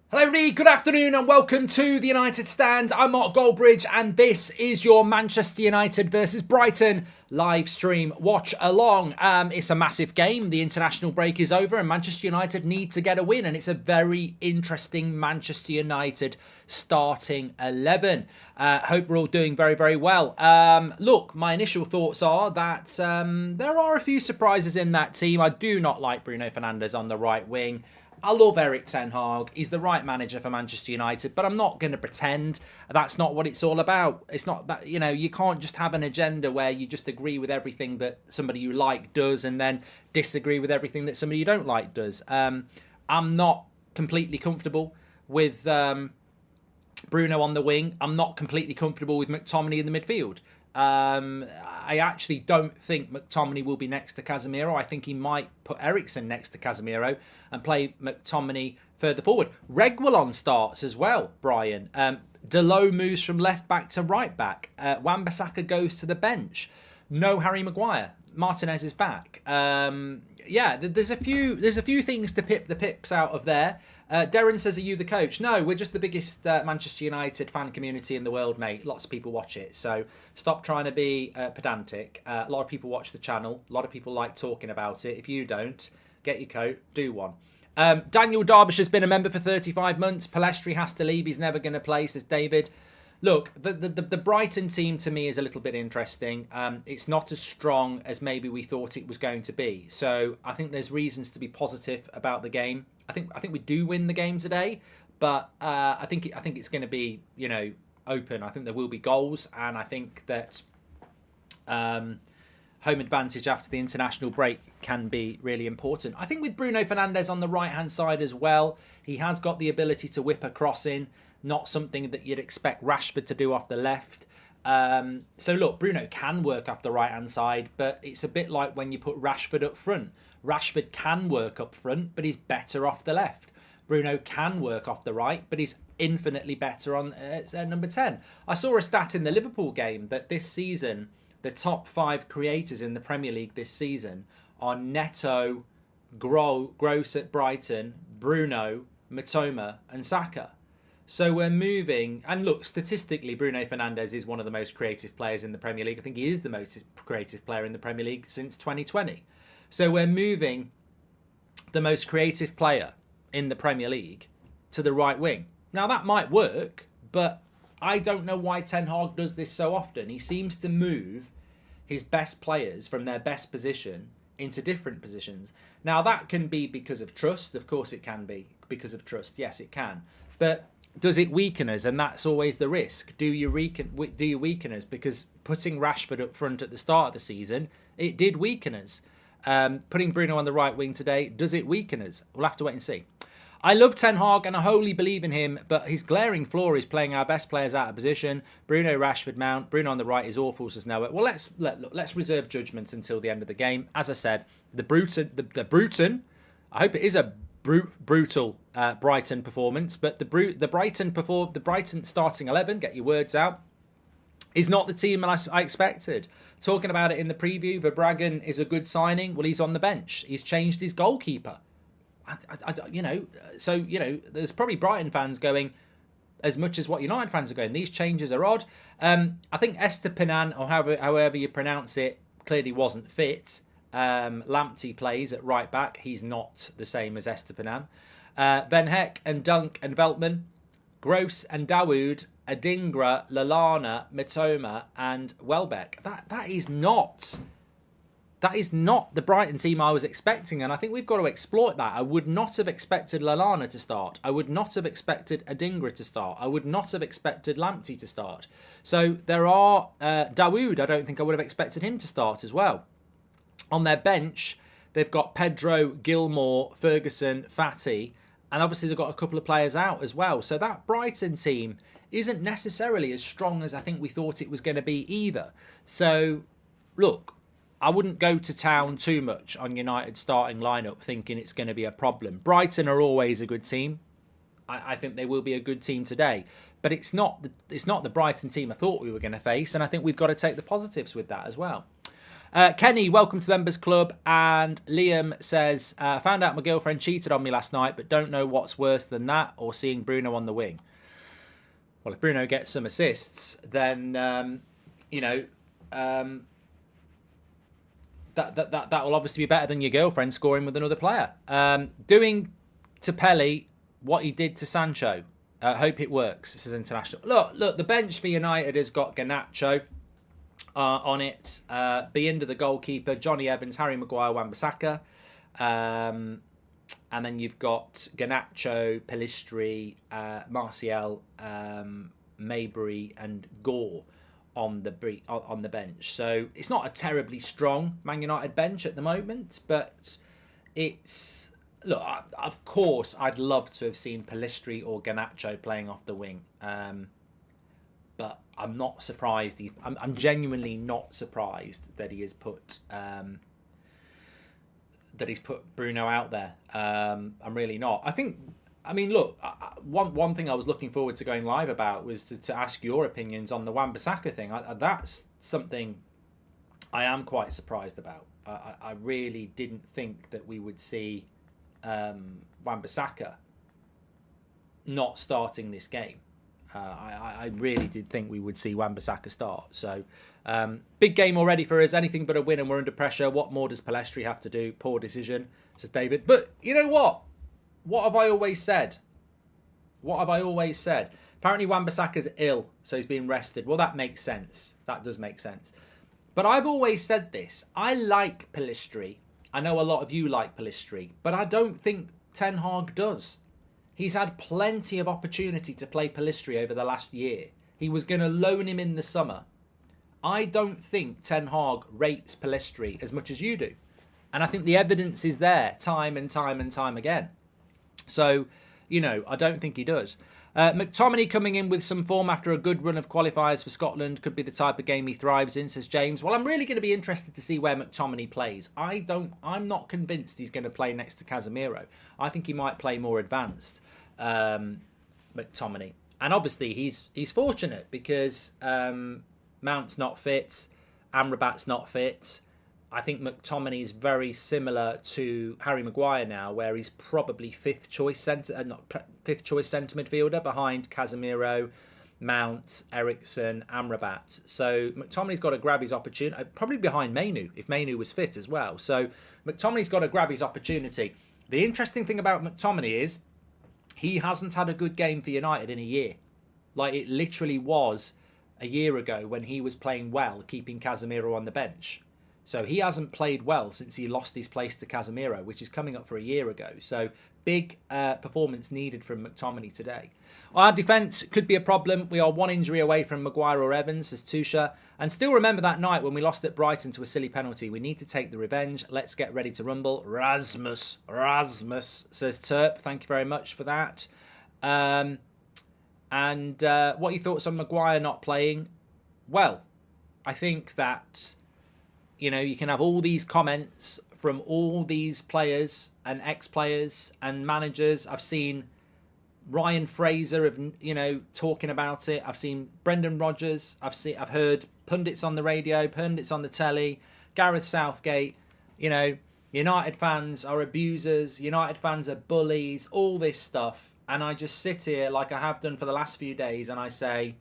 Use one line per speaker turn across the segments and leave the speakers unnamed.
Hello everybody, good afternoon and welcome to the United Stand. I'm Mark Goldbridge and this is your Manchester United versus Brighton live stream watch along. It's a massive game, the international break is over and Manchester United need to get a win, and it's a very interesting Manchester United starting 11. Hope we're all doing very, very well. Look, my initial thoughts are that there are a few surprises in that team. I do not like Bruno Fernandes on the right wing. I love Erik ten Hag. He's the right manager for Manchester United, but I'm not going to pretend that's not what it's all about. It's not that, you can't just have an agenda where you just agree with everything that somebody you like does and then disagree with everything that somebody you don't like does. I'm not completely comfortable with Bruno on the wing. I'm not completely comfortable with McTominay in the midfield. I actually don't think McTominay will be next to Casemiro. I think he might put Eriksen next to Casemiro and play McTominay further forward. Reguilon starts as well, Brian. Dalot moves from left back to right back. Wan-Bissaka goes to the bench. No Harry Maguire. Martinez is back. There's a few things to pip the pips out of there. Darren says, are you the coach? No, we're just the biggest Manchester United fan community in the world, mate. Lots of people watch it, so stop trying to be pedantic. A lot of people watch the channel. A lot of people like talking about it. If you don't, get your coat, do one. Daniel Derbyshire's been a member for 35 months. Pellistri has to leave. He's never going to play, says David. Look, the Brighton team to me is a little bit interesting. It's not as strong as maybe we thought it was going to be. So I think there's reasons to be positive about the game. I think we do win the game today, but I think it's going to be open. I think there will be goals, and I think that home advantage after the international break can be really important. I think with Bruno Fernandes on the right hand side as well, he has got the ability to whip a cross in. Not something that you'd expect Rashford to do off the left. So look, Bruno can work off the right-hand side, but it's a bit like when you put Rashford up front. Rashford can work up front, but he's better off the left. Bruno can work off the right, but he's infinitely better on number 10. I saw a stat in the Liverpool game that this season, the top 5 creators in the Premier League this season are Neto, Gross at Brighton, Bruno, Mitoma and Saka. So we're moving, and look, statistically, Bruno Fernandes is one of the most creative players in the Premier League. I think he is the most creative player in the Premier League since 2020. So we're moving the most creative player in the Premier League to the right wing. Now, that might work, but I don't know why Ten Hag does this so often. He seems to move his best players from their best position into different positions. Now, that can be because of trust. Of course it can be because of trust. Yes, it can. But does it weaken us? And that's always the risk. Do you weaken us? Because putting Rashford up front at the start of the season, it did weaken us. Putting Bruno on the right wing today, does it weaken us? We'll have to wait and see. I love Ten Hag and I wholly believe in him, but his glaring flaw is playing our best players out of position. Bruno, Rashford, Mount. Bruno on the right is awful, says Noah. Well, let's reserve judgment until the end of the game. As I said, the Bruton. I hope it is a brutal Brighton performance, but the Brighton starting 11, get your words out, is not the team I expected. Talking about it in the preview, Verbruggen is a good signing. Well, he's on the bench. He's changed his goalkeeper. There's probably Brighton fans going as much as what United fans are going. These changes are odd. I think Estupiñán, or however you pronounce it, clearly wasn't fit. Lamptey plays at right back. He's not the same as Estupiñán. Ben Heck and Dunk and Veltman, Gross and Dawood, Adingra, Lallana, Mitoma and Welbeck. That is not the Brighton team I was expecting, and I think we've got to exploit that. I would not have expected Lallana to start. I would not have expected Adingra to start. I would not have expected Lamptey to start. So there are Dawood. I don't think I would have expected him to start as well. On their bench, they've got Pedro, Gilmore, Ferguson, Fati, and obviously they've got a couple of players out as well. So that Brighton team isn't necessarily as strong as I think we thought it was going to be either. So, look, I wouldn't go to town too much on United's starting lineup thinking it's going to be a problem. Brighton are always a good team. I think they will be a good team today. But it's not the Brighton team I thought we were going to face, and I think we've got to take the positives with that as well. Kenny, welcome to the Members Club. And Liam says, found out my girlfriend cheated on me last night, but don't know what's worse than that or seeing Bruno on the wing. Well, if Bruno gets some assists, then, that will obviously be better than your girlfriend scoring with another player. Doing to Pelly what he did to Sancho. Hope it works. This is international. Look, the bench for United has got Garnacho on it. Bienda, the goalkeeper, Johnny Evans, Harry Maguire, Wan-Bissaka. And then you've got Garnacho, Pellistri, Martial, Mabry, and Gore on the bench. So it's not a terribly strong Man United bench at the moment, but it's... Look, of course, I'd love to have seen Pellistri or Garnacho playing off the wing. But I'm not surprised. I'm genuinely not surprised that he has put... that he's put Bruno out there. I'm really not. Look, one thing I was looking forward to going live about was to ask your opinions on the Wan-Bissaka thing. That's something I am quite surprised about. I really didn't think that we would see Wan-Bissaka not starting this game. I really did think we would see Wan-Bissaka start. So, big game already for us. Anything but a win and we're under pressure. What more does Pellistri have to do? Poor decision, says David. But you know what? What have I always said? Apparently Wan-Bissaka's ill, so he's being rested. Well, that makes sense. That does make sense. But I've always said this. I like Pellistri. I know a lot of you like Pellistri. But I don't think Ten Hag does. He's had plenty of opportunity to play Pellistri over the last year. He was going to loan him in the summer. I don't think Ten Hag rates Pellistri as much as you do. And I think the evidence is there time and time and time again. So, I don't think he does. McTominay coming in with some form after a good run of qualifiers for Scotland could be the type of game he thrives in, says James. Well, I'm really going to be interested to see where McTominay plays. I'm not convinced he's going to play next to Casemiro. I think he might play more advanced, McTominay. And obviously he's fortunate because Mount's not fit, Amrabat's not fit. I think McTominay is very similar to Harry Maguire now, where he's probably fifth choice centre midfielder behind Casemiro, Mount, Eriksen, Amrabat. So McTominay's got to grab his opportunity, probably behind Mainu, if Mainu was fit as well. So McTominay's got to grab his opportunity. The interesting thing about McTominay is he hasn't had a good game for United in a year. Like, it literally was a year ago when he was playing well, keeping Casemiro on the bench. So he hasn't played well since he lost his place to Casemiro, which is coming up for a year ago. So big performance needed from McTominay today. Our defence could be a problem. We are one injury away from Maguire or Evans, says Tusha. And still remember that night when we lost at Brighton to a silly penalty. We need to take the revenge. Let's get ready to rumble. Rasmus, says Terp. Thank you very much for that. And what are your thoughts on Maguire not playing? Well, I think that... you can have all these comments from all these players and ex-players and managers. I've seen Ryan Fraser talking about it. I've seen Brendan Rodgers. I've heard pundits on the radio, pundits on the telly, Gareth Southgate. United fans are abusers. United fans are bullies. All this stuff, and I just sit here like I have done for the last few days, and I say,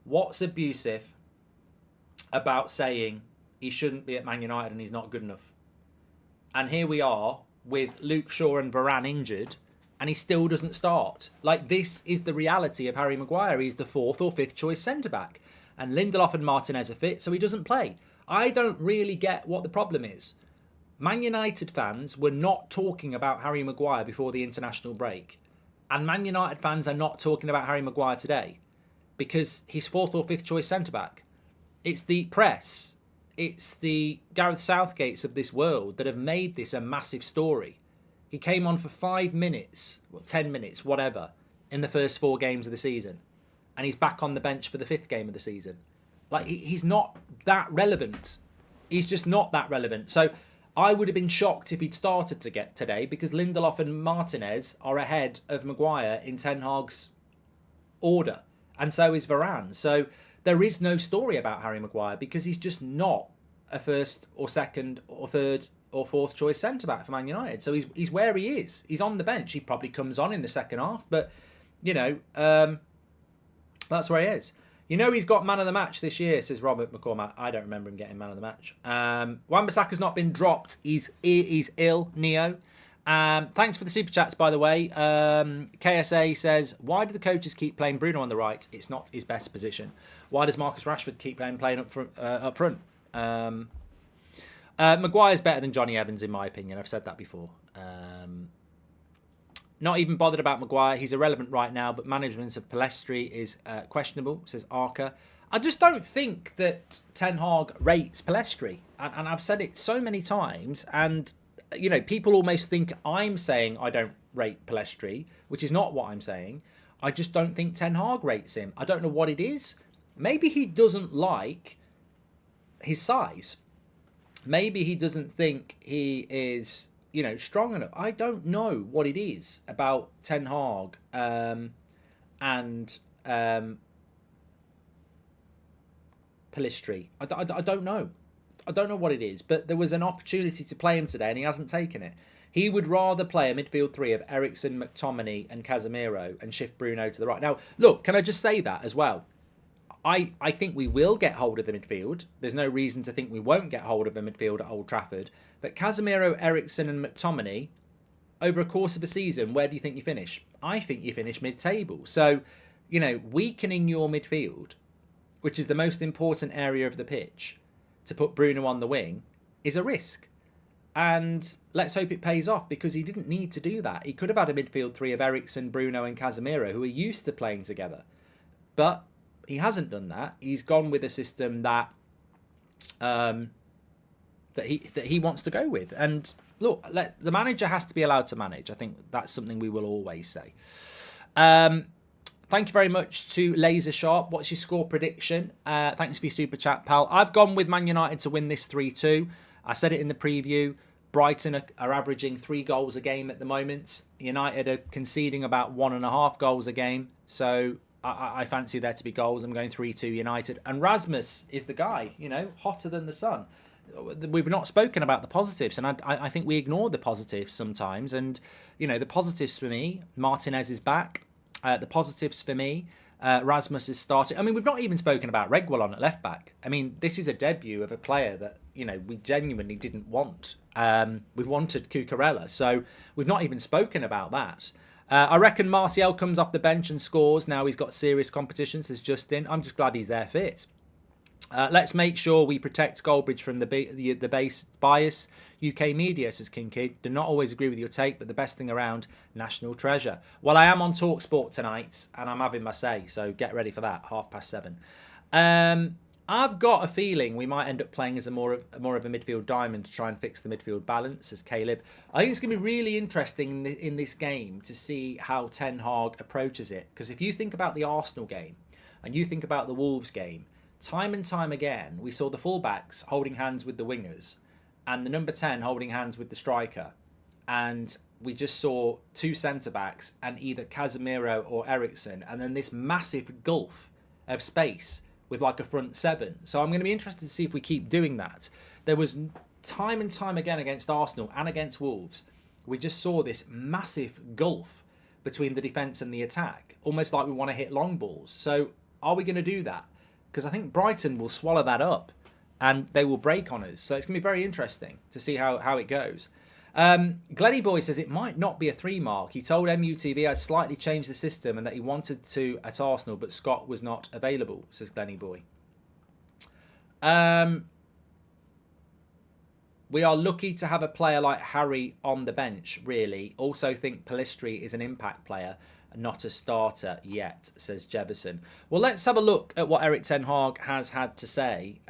what's abusive about saying he shouldn't be at Man United and he's not good enough? And here we are with Luke Shaw and Varane injured and he still doesn't start. Like, this is the reality of Harry Maguire. He's the fourth or fifth choice centre-back. And Lindelof and Martinez are fit, so he doesn't play. I don't really get what the problem is. Man United fans were not talking about Harry Maguire before the international break. And Man United fans are not talking about Harry Maguire today because he's fourth or fifth choice centre-back. It's the press, it's the Gareth Southgates of this world that have made this a massive story. He came on for 5 minutes, 10 minutes, whatever, in the first 4 games of the season. And he's back on the bench for the 5th game of the season. Like, he's not that relevant. He's just not that relevant. So I would have been shocked if he'd started to get today because Lindelof and Martinez are ahead of Maguire in Ten Hag's order. And so is Varane. So there is no story about Harry Maguire because he's just not a first or second or third or fourth choice centre back for Man United. So he's where he is. He's on the bench. He probably comes on in the second half, but you know, that's where he is. You know, he's got man of the match this year, says Robert McCormack. I don't remember him getting man of the match. Wan-Bissaka's not been dropped. He's ill, Neo. Thanks for the super chats, by the way. KSA says, why do the coaches keep playing Bruno on the right? It's not his best position. Why does Marcus Rashford keep playing up front? Maguire's better than Johnny Evans, in my opinion. I've said that before. Not even bothered about Maguire. He's irrelevant right now, but management of Pellistri is questionable, says Arca. I just don't think that Ten Hag rates Pellistri. And I've said it so many times. And, you know, people almost think I'm saying I don't rate Pellistri, which is not what I'm saying. I just don't think Ten Hag rates him. I don't know what it is. Maybe he doesn't like his size. Maybe he doesn't think he is, you know, strong enough. I don't know what it is about Ten Hag and Pellistri. I don't know. I don't know what it is, but there was an opportunity to play him today and he hasn't taken it. He would rather play a midfield three of Eriksen, McTominay and Casemiro and shift Bruno to the right. Now, look, can I just say that as well? I think we will get hold of the midfield. There's no reason to think we won't get hold of a midfield at Old Trafford. But Casemiro, Eriksen and McTominay, over a course of a season, where do you think you finish? I think you finish mid-table. So, you know, weakening your midfield, which is the most important area of the pitch, to put Bruno on the wing, is a risk. And let's hope it pays off, because he didn't need to do that. He could have had a midfield three of Eriksen, Bruno and Casemiro, who are used to playing together. But he hasn't done that. He's gone with a system that he wants to go with. And look, the manager has to be allowed to manage. I think that's something we will always say. Thank you very much to Laser Sharp. What's your score prediction? Thanks for your super chat, pal. I've gone with Man United to win this 3-2. I said it in the preview. Brighton are averaging 3 goals a game at the moment. United are conceding about 1.5 goals a game. So I fancy there to be goals. I'm going 3-2 United. And Rasmus is the guy, you know, hotter than the sun. We've not spoken about the positives, and I think we ignore the positives sometimes. And, you know, the positives for me, Martinez is back. The positives for me, Rasmus is starting. I mean, we've not even spoken about Reguilon at left back. I mean, this is a debut of a player that, you know, we genuinely didn't want. We wanted Cucurella, so we've not even spoken about that. I reckon Martial comes off the bench and scores. Now he's got serious competition, says Justin. I'm just glad he's there fit. Let's make sure we protect Goldbridge from the base bias. UK media, says King Kid. Do not always agree with your take, but the best thing around, national treasure. Well, I am on TalkSport tonight, and I'm having my say, so get ready for that, 7:30. I've got a feeling we might end up playing as more of a midfield diamond to try and fix the midfield balance, says Caleb. I think it's going to be really interesting in this game to see how Ten Hag approaches it. Because if you think about the Arsenal game and you think about the Wolves game, time and time again, we saw the fullbacks holding hands with the wingers and the number 10 holding hands with the striker. And we just saw 2 centre-backs and either Casemiro or Eriksen, and then this massive gulf of space with like a front 7. So I'm going to be interested to see if we keep doing that. There was time and time again against Arsenal and against Wolves, we just saw this massive gulf between the defence and the attack, almost like we want to hit long balls. So are we going to do that? Because I think Brighton will swallow that up and they will break on us. So it's going to be very interesting to see how it goes. Glenny Boy says it might not be a 3 mark. He told MUTV I slightly changed the system and that he wanted to at Arsenal, but Scott was not available, says Glenny Boy. We are lucky to have a player like Harry on the bench, really. Also think Pellistri is an impact player, not a starter yet, says Jefferson. Well, let's have a look at what Erik Ten Hag has had to say.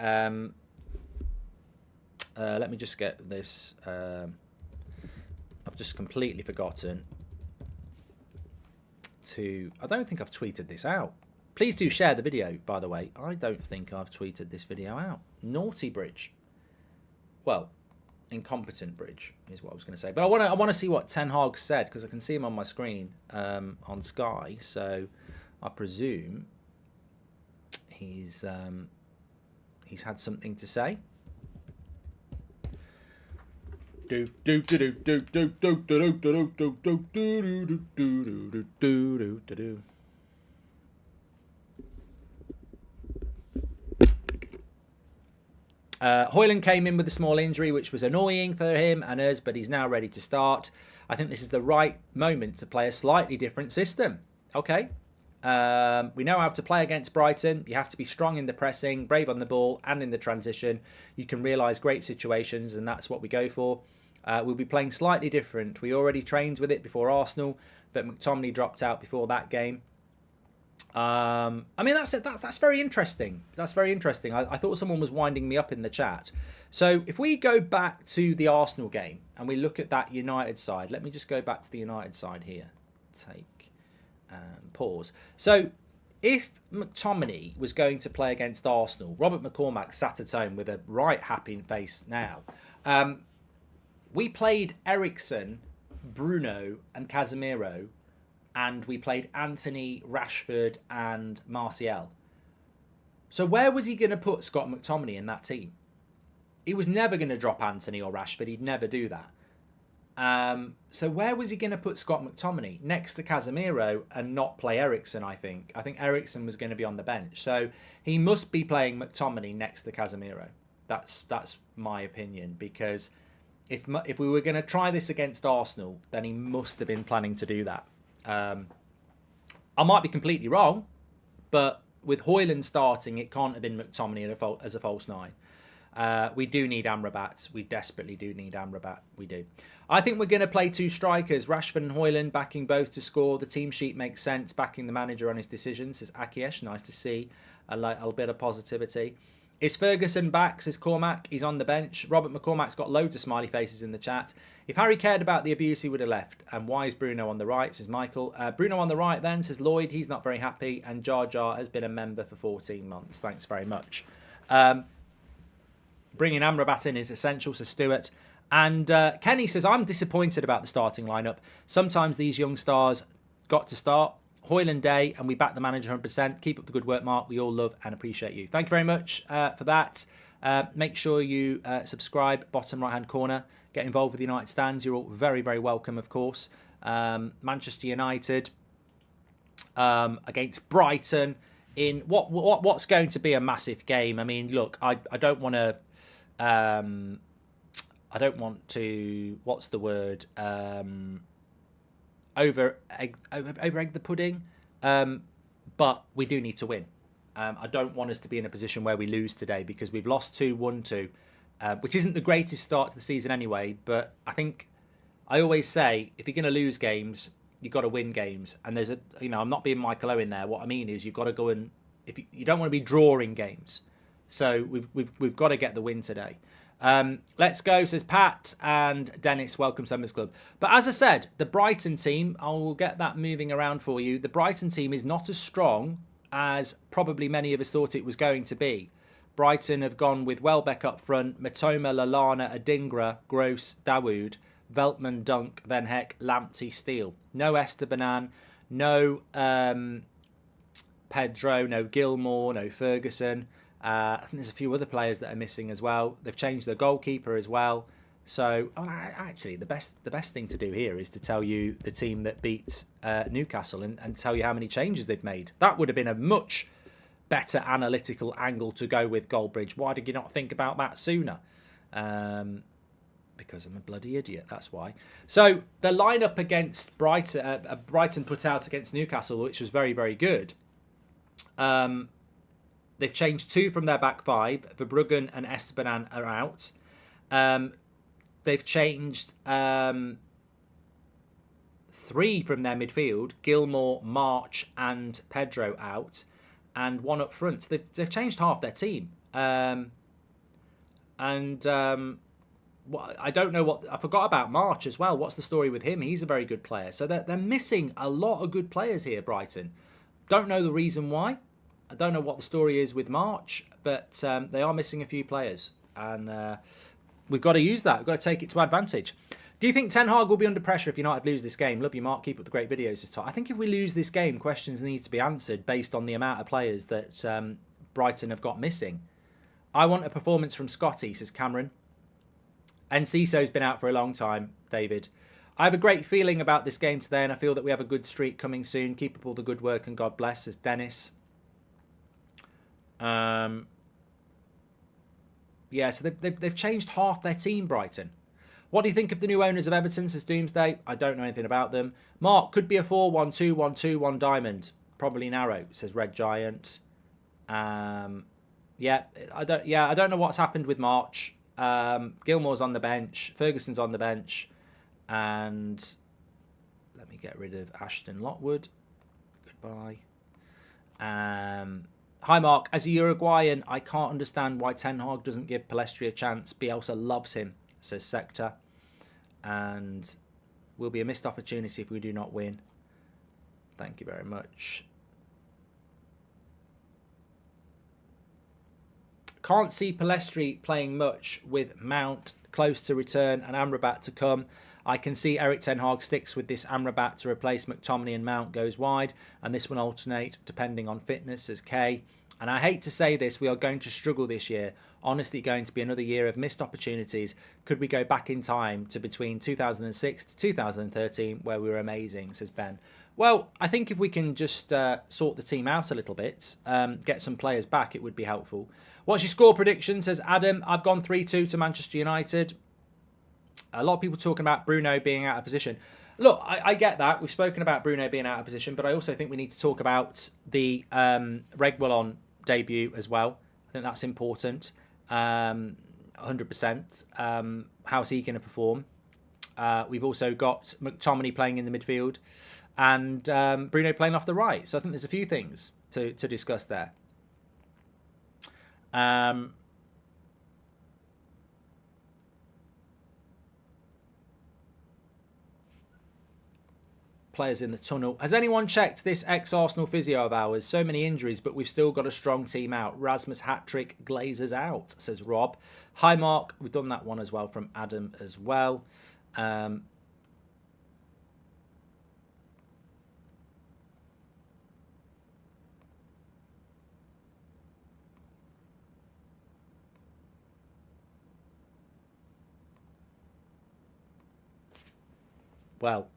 Let me just get this. I've just completely forgotten to... I don't think I've tweeted this out. Please do share the video, by the way. I don't think I've tweeted this video out. Naughty Bridge. Well, incompetent Bridge is what I was going to say. But I want to see what Ten Hag said, because I can see him on my screen on Sky. So I presume he's had something to say. Højlund came in with a small injury, which was annoying for him and us, but he's now ready to start. I think this is the right moment to play a slightly different system. Okay. We know how to play against Brighton. You have to be strong in the pressing, brave on the ball, and in the transition. You can realise great situations, and that's what we go for. We'll be playing slightly different. We already trained with it before Arsenal, but McTominay dropped out before that game. I mean, that's very interesting. That's very interesting. I thought someone was winding me up in the chat. So if we go back to the Arsenal game and we look at that United side, let me just go back to the United side here. Pause. So if McTominay was going to play against Arsenal, Robert McCormack sat at home with a right happy face now. We played Eriksen, Bruno and Casemiro, and we played Anthony, Rashford and Martial. So where was he going to put Scott McTominay in that team? He was never going to drop Anthony or Rashford. He'd never do that. So where was he going to put Scott McTominay? Next to Casemiro and not play Eriksen, I think. I think Eriksen was going to be on the bench. So he must be playing McTominay next to Casemiro. That's my opinion, because if we were going to try this against Arsenal, then he must have been planning to do that. I might be completely wrong, but with Højlund starting, it can't have been McTominay as a false nine. We do need Amrabat. We desperately do need Amrabat. We do. I think we're going to play two strikers, Rashford and Højlund, backing both to score. The team sheet makes sense, backing the manager on his decisions, says Akiesh. Nice to see a little bit of positivity. Is Ferguson back, says Cormac. He's on the bench. Robert McCormack's got loads of smiley faces in the chat. If Harry cared about the abuse, he would have left. And why is Bruno on the right, says Michael. Bruno on the right then, says Lloyd. He's not very happy. And Jar Jar has been a member for 14 months. Thanks very much. Bringing Amrabat in is essential, says Stuart. And Kenny says, I'm disappointed about the starting lineup. Sometimes these young stars got to start. Højlund Day, and we back the manager 100%. Keep up the good work, Mark. We all love and appreciate you. Thank you very much for that. Make sure you subscribe, bottom right-hand corner. Get involved with the United Stands. You're all very, very welcome, of course. Manchester United against Brighton in what's going to be a massive game. I mean, look, I don't want to... I don't want to... What's the word? Over egg the pudding, but we do need to win. I don't want us to be in a position where we lose today, because we've lost 2-1-2, which isn't the greatest start to the season anyway. But I think I always say, if you're going to lose games, you've got to win games. And there's I'm not being Michael Owen there. What I mean is, you've got to go and if you don't want to be drawing games. So we've got to get the win today. Let's go, says Pat, and Dennis, welcome to Members Club. But as I said, the Brighton team, I will get that moving around for you. The Brighton team is not as strong as probably many of us thought it was going to be. Brighton have gone with Welbeck up front, Matoma, Lallana, Adingra, Gross, Dawood, Veltman, Dunk, Van Heck, Lamptey, Steele. No Estebanan, no Pedro, no Gilmore, no Ferguson. I think there's a few other players that are missing as well. They've changed the goalkeeper as well. So, actually, the best thing to do here is to tell you the team that beat Newcastle and tell you how many changes they've made. That would have been a much better analytical angle to go with, Goldbridge. Why did you not think about that sooner? Because I'm a bloody idiot, that's why. So, the lineup against Brighton put out against Newcastle, which was very, very good. They've changed 2 from their back 5. Verbruggen and Estebanan are out. They've changed 3 from their midfield. Gilmore, March and Pedro out. And 1 up front. So they've changed half their team. I don't know what... I forgot about March as well. What's the story with him? He's a very good player. So they're missing a lot of good players here, Brighton. Don't know the reason why. I don't know what the story is with March, but they are missing a few players. And we've got to use that. We've got to take it to advantage. Do you think Ten Hag will be under pressure if United lose this game? Love you, Mark. Keep up the great videos this time. I think if we lose this game, questions need to be answered based on the amount of players that Brighton have got missing. I want a performance from Scotty, says Cameron. Enciso's been out for a long time, David. I have a great feeling about this game today, and I feel that we have a good streak coming soon. Keep up all the good work, and God bless, says Dennis. Yeah, so they've changed half their team, Brighton. What do you think of the new owners of Everton, says Doomsday? I don't know anything about them. Mark, could be a 4-1-2, 1-2, 1 diamond. Probably narrow, says Red Giant. Yeah, I don't know what's happened with March. Gilmore's on the bench. Ferguson's on the bench. And let me get rid of Ashton Lockwood. Goodbye. Hi, Mark. As a Uruguayan, I can't understand why Ten Hag doesn't give Pellistri a chance. Bielsa loves him, says Sector. And will be a missed opportunity if we do not win. Thank you very much. Can't see Pellistri playing much with Mount close to return and Amrabat to come. I can see Erik Ten Hag sticks with this Amrabat to replace McTominay and Mount goes wide, and this will alternate depending on fitness, as Kay. And I hate to say this, we are going to struggle this year. Honestly, going to be another year of missed opportunities. Could we go back in time to between 2006 to 2013, where we were amazing, says Ben. Well, I think if we can just sort the team out a little bit, get some players back, it would be helpful. What's your score prediction, says Adam. I've gone 3-2 to Manchester United. A lot of people talking about Bruno being out of position. Look, I get that. We've spoken about Bruno being out of position, but I also think we need to talk about the Reguilon debut as well. I think that's important. 100%. How's he going to perform? We've also got McTominay playing in the midfield and Bruno playing off the right. So I think there's a few things to discuss there. Players in the tunnel. Has anyone checked this ex-Arsenal physio of ours? So many injuries, but we've still got a strong team out. Rasmus hat-trick, Glazers out, says Rob. Hi, Mark. We've done that one as well from Adam as well. Well,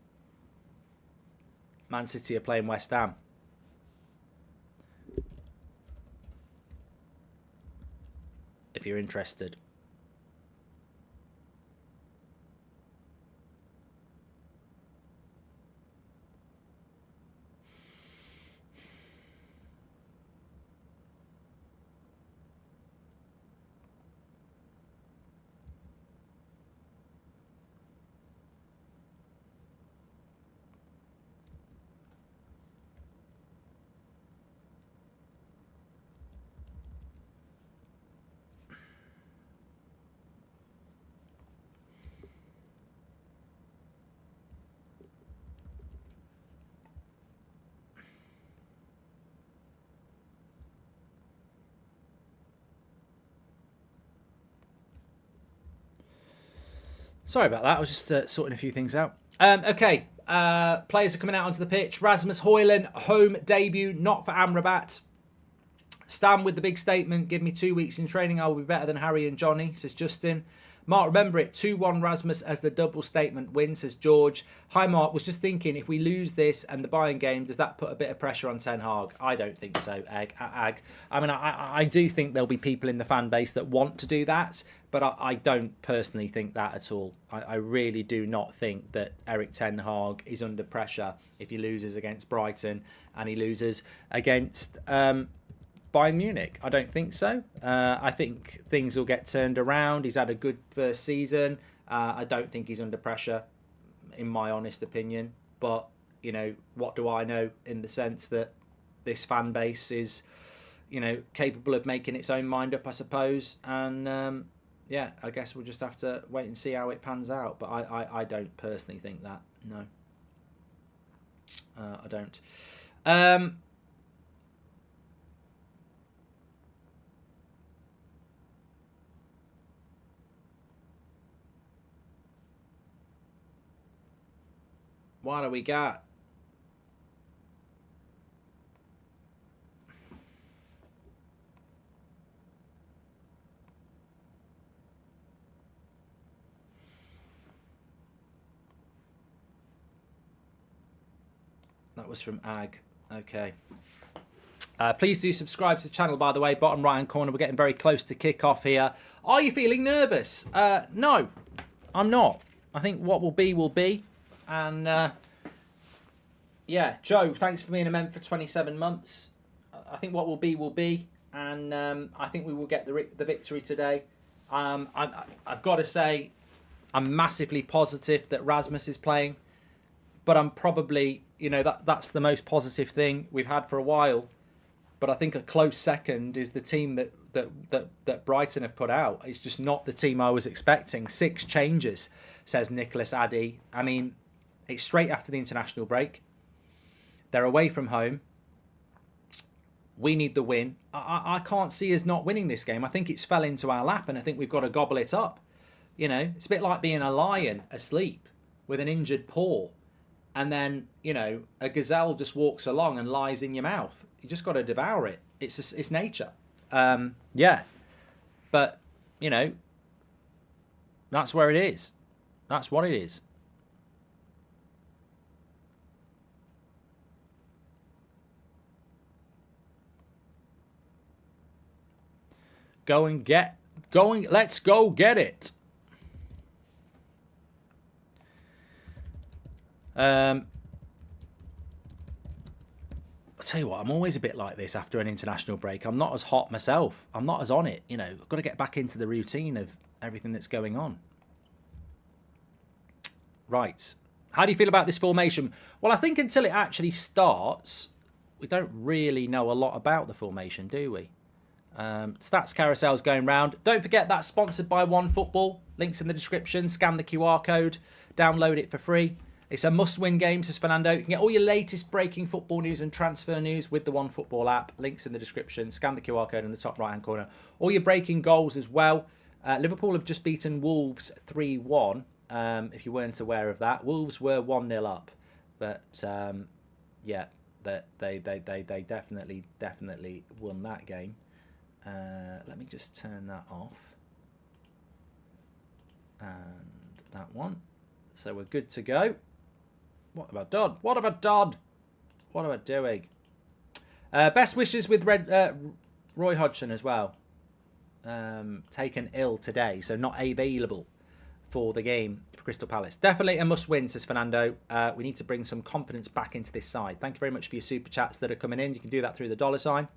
Man City are playing West Ham. If you're interested. Sorry about that. I was just sorting a few things out. Okay. Players are coming out onto the pitch. Rasmus Højlund, home debut, not for Amrabat. Stan with the big statement. Give me 2 weeks in training. I will be better than Harry and Johnny, says Justin. Mark, remember it. 2-1 Rasmus as the double statement win, says George. Hi, Mark. Was just thinking, if we lose this and the Bayern game, does that put a bit of pressure on Ten Hag? I don't think so, Ag. I mean, I do think there'll be people in the fan base that want to do that, but I don't personally think that at all. I really do not think that Erik Ten Hag is under pressure if he loses against Brighton and he loses against Bayern Munich. I don't think so. I think things will get turned around. He's had a good first season. I don't think he's under pressure, in my honest opinion. But, you know, what do I know in the sense that this fan base is, you know, capable of making its own mind up, I suppose. And, yeah, I guess we'll just have to wait and see how it pans out. But I don't personally think that. No. I don't. What do we got? That was from Ag. Okay. Please do subscribe to the channel, by the way. Bottom right-hand corner, we're getting very close to kick-off here. Are you feeling nervous? No, I'm not. I think what will be, will be. And, yeah, Joe, thanks for being a member for 27 months. I think what will be, will be. And I think we will get the victory today. I've got to say, I'm massively positive that Rasmus is playing. But I'm probably, you know, that's the most positive thing we've had for a while. But I think a close second is the team that Brighton have put out. It's just not the team I was expecting. 6 changes, says Nicholas Addy. I mean, it's straight after the international break. They're away from home. We need the win. I can't see us not winning this game. I think it's fell into our lap, and I think we've got to gobble it up. You know, it's a bit like being a lion asleep with an injured paw. And then, you know, a gazelle just walks along and lies in your mouth. You just got to devour it. It's nature. Yeah. But, you know, that's where it is. That's what it is. Let's go get it. I'll tell you what, I'm always a bit like this after an international break. I'm not as hot myself. I'm not as on it. You know, I've got to get back into the routine of everything that's going on. Right. How do you feel about this formation? Well, I think until it actually starts, we don't really know a lot about the formation, do we? Stats carousel's going round. Don't forget that's sponsored by OneFootball. Links in the description. Scan the QR code. Download it for free. It's a must-win game, says Fernando. You can get all your latest breaking football news and transfer news with the OneFootball app. Links in the description. Scan the QR code in the top right-hand corner. All your breaking goals as well. Liverpool have just beaten Wolves 3-1, if you weren't aware of that. Wolves were 1-0 up. But, yeah, they definitely won that game. Let me just turn that off. And that one. So we're good to go. What have I done? What have I done? What am I doing? Best wishes with Roy Hodgson as well. Taken ill today, so not available for the game for Crystal Palace. Definitely a must-win, says Fernando. We need to bring some confidence back into this side. Thank you very much for your super chats that are coming in. You can do that through the $sign.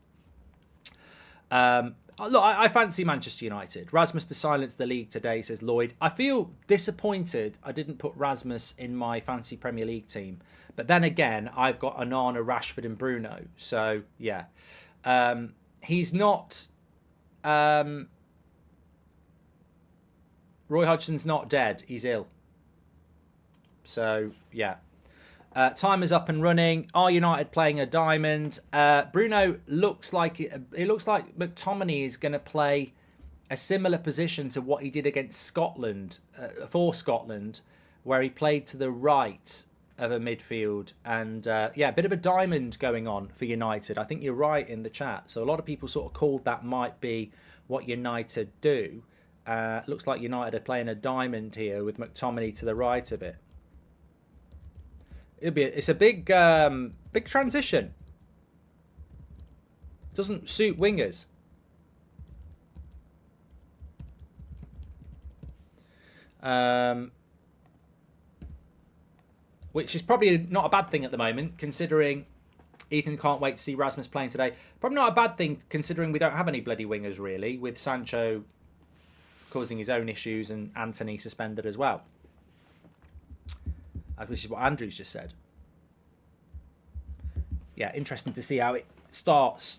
Look, I fancy Manchester United. Rasmus to silence the league today, says Lloyd. I feel disappointed I didn't put Rasmus in my fancy Premier League team. But then again, I've got Onana, Rashford and Bruno. So, yeah. He's not... Roy Hodgson's not dead. He's ill. So, yeah. Time is up and running. Are United playing a diamond? Bruno looks like it looks like McTominay is going to play a similar position to what he did against Scotland for Scotland, where he played to the right of a midfield. And yeah, a bit of a diamond going on for United. I think you're right in the chat. So a lot of people sort of called that might be what United do. Looks like United are playing a diamond here with McTominay to the right of it. It's a big big transition. Doesn't suit wingers. Which is probably not a bad thing at the moment, considering Ethan can't wait to see Rasmus playing today. Probably not a bad thing, considering we don't have any bloody wingers, really, with Sancho causing his own issues and Anthony suspended as well. Which is what Andrew's just said. Yeah, interesting to see how it starts.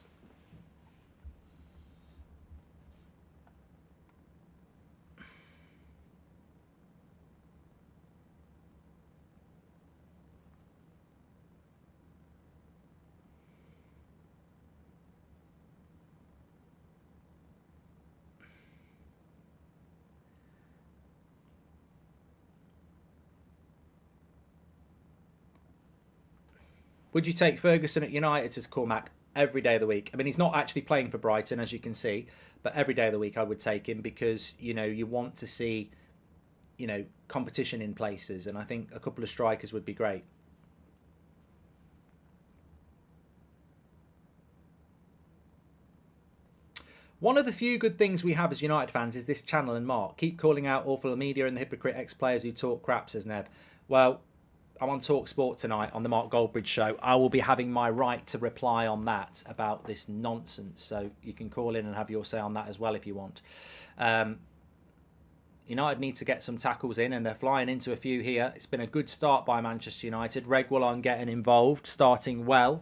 Would you take Ferguson at United, says Cormac? Every day of the week. I mean, he's not actually playing for Brighton, as you can see, but every day of the week I would take him because, you know, you want to see, you know, competition in places, and I think a couple of strikers would be great. One of the few good things we have as United fans is this channel and Mark. Keep calling out awful media and the hypocrite ex-players who talk crap, says Neb. Well, I'm on Talk Sport tonight on the Mark Goldbridge show. I will be having my right to reply on that about this nonsense. So you can call in and have your say on that as well if you want. United need to get some tackles in, and they're flying into a few here. It's been a good start by Manchester United. Reguilon getting involved, starting well.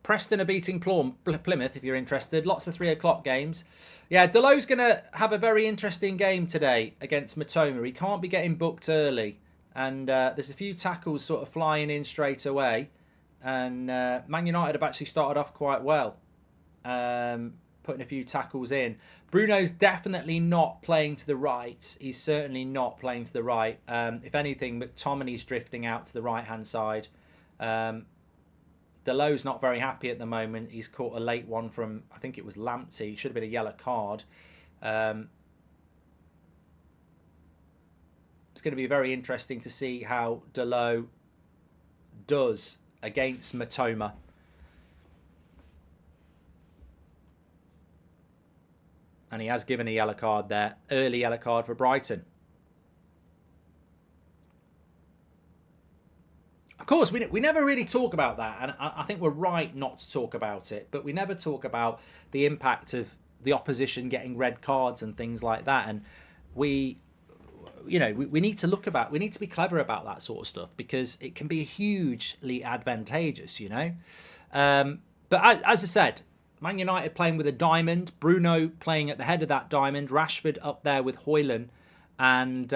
Preston are beating Plymouth, if you're interested. Lots of 3 o'clock games. Yeah, Delo's going to have a very interesting game today against Matoma. He can't be getting booked early. And there's a few tackles sort of flying in straight away. And Man United have actually started off quite well, putting a few tackles in. Bruno's definitely not playing to the right. He's certainly not playing to the right. If anything, McTominay's drifting out to the right-hand side. Delo's not very happy at the moment. He's caught a late one from, I think it was Lamptey. Should have been a yellow card. It's going to be very interesting to see how Delo does against Matoma. And he has given a yellow card there. Early yellow card for Brighton. Of course, we never really talk about that, and I think we're right not to talk about it, but we never talk about the impact of the opposition getting red cards and things like that. And we need to we need to be clever about that sort of stuff, because it can be hugely advantageous, But as I said, Man United playing with a diamond, Bruno playing at the head of that diamond, Rashford up there with Højlund. And,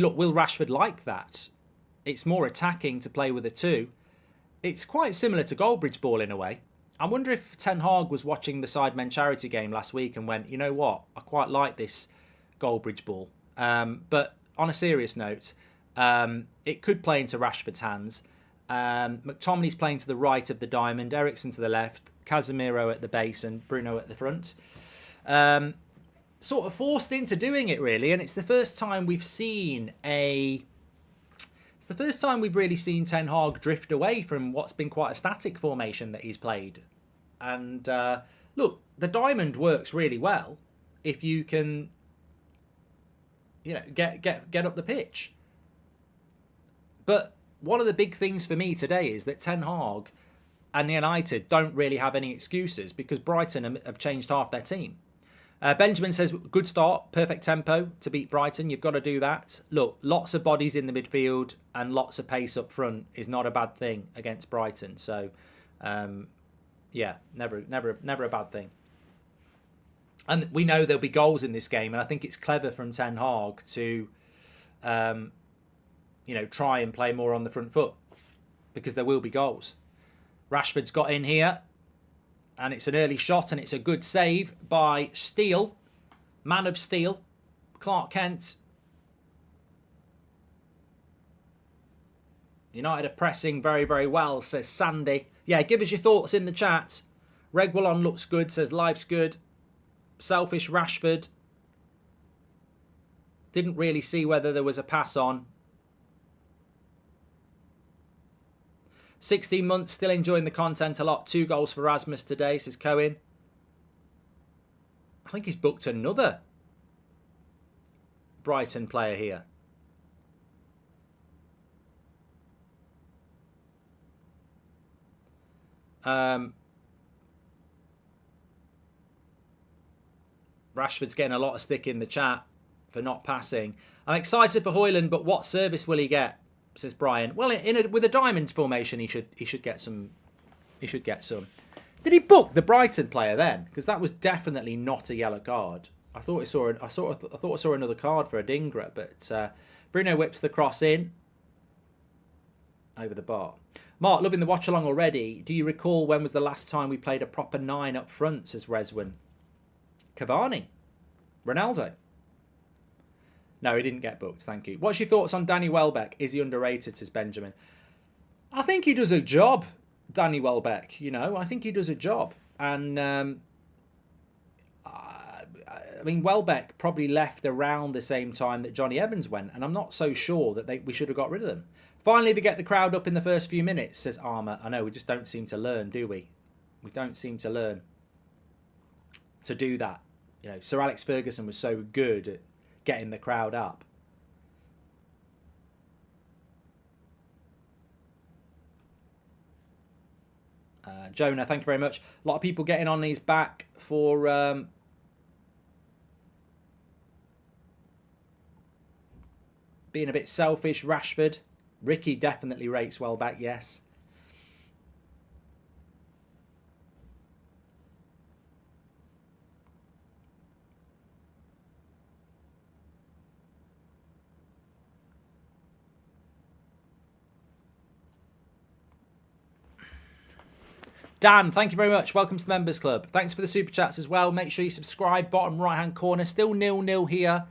look, will Rashford like that? It's more attacking to play with a 2. It's quite similar to Goldbridge ball in a way. I wonder if Ten Hag was watching the Sidemen charity game last week and went, you know what, I quite like this Goldbridge ball. But on a serious note, it could play into Rashford's hands. McTominay's playing to the right of the diamond, Eriksen to the left, Casemiro at the base and Bruno at the front. Sort of forced into doing it, really. And it's the first time we've seen It's the first time we've really seen Ten Hag drift away from what's been quite a static formation that he's played. And look, the diamond works really well if you can, get up the pitch. But one of the big things for me today is that Ten Hag and United don't really have any excuses, because Brighton have changed half their team. Benjamin says, good start, perfect tempo to beat Brighton. You've got to do that. Look, lots of bodies in the midfield and lots of pace up front is not a bad thing against Brighton. So, never a bad thing. And we know there'll be goals in this game, and I think it's clever from Ten Hag to, try and play more on the front foot, because there will be goals. Rashford's got in here. And it's an early shot, and it's a good save by Steele, man of steel, Clark Kent. United are pressing very, very well, says Sandy. Yeah, give us your thoughts in the chat. Reguilon looks good, says life's good. Selfish Rashford. Didn't really see whether there was a pass on. 16 months, still enjoying the content a lot. 2 goals for Rasmus today, says Cohen. I think he's booked another Brighton player here. Rashford's getting a lot of stick in the chat for not passing. I'm excited for Højlund, but what service will he get? Says Brian. Well, with a diamond formation, he should get some. He should get some. Did he book the Brighton player then? Because that was definitely not a yellow card. I thought I saw another card for Adingra, but Bruno whips the cross in over the bar. Mark, loving the watch along already. Do you recall when was the last time we played a proper 9 up front? Says Reswin. Cavani, Ronaldo. No, he didn't get booked, thank you. What's your thoughts on Danny Welbeck? Is he underrated, says Benjamin? I think he does a job, Danny Welbeck. I think he does a job. And I mean, Welbeck probably left around the same time that Johnny Evans went, and I'm not so sure that we should have got rid of them. Finally, they get the crowd up in the first few minutes, says Armour. I know, we just don't seem to learn, do we? We don't seem to learn to do that. You know, Sir Alex Ferguson was so good at getting the crowd up. Jonah, thank you very much. A lot of people getting on his back for being a bit selfish. Rashford. Ricky definitely rates Welbeck, yes. Dan, thank you very much. Welcome to the Members Club. Thanks for the super chats as well. Make sure you subscribe. Bottom right-hand corner. Still 0-0 here.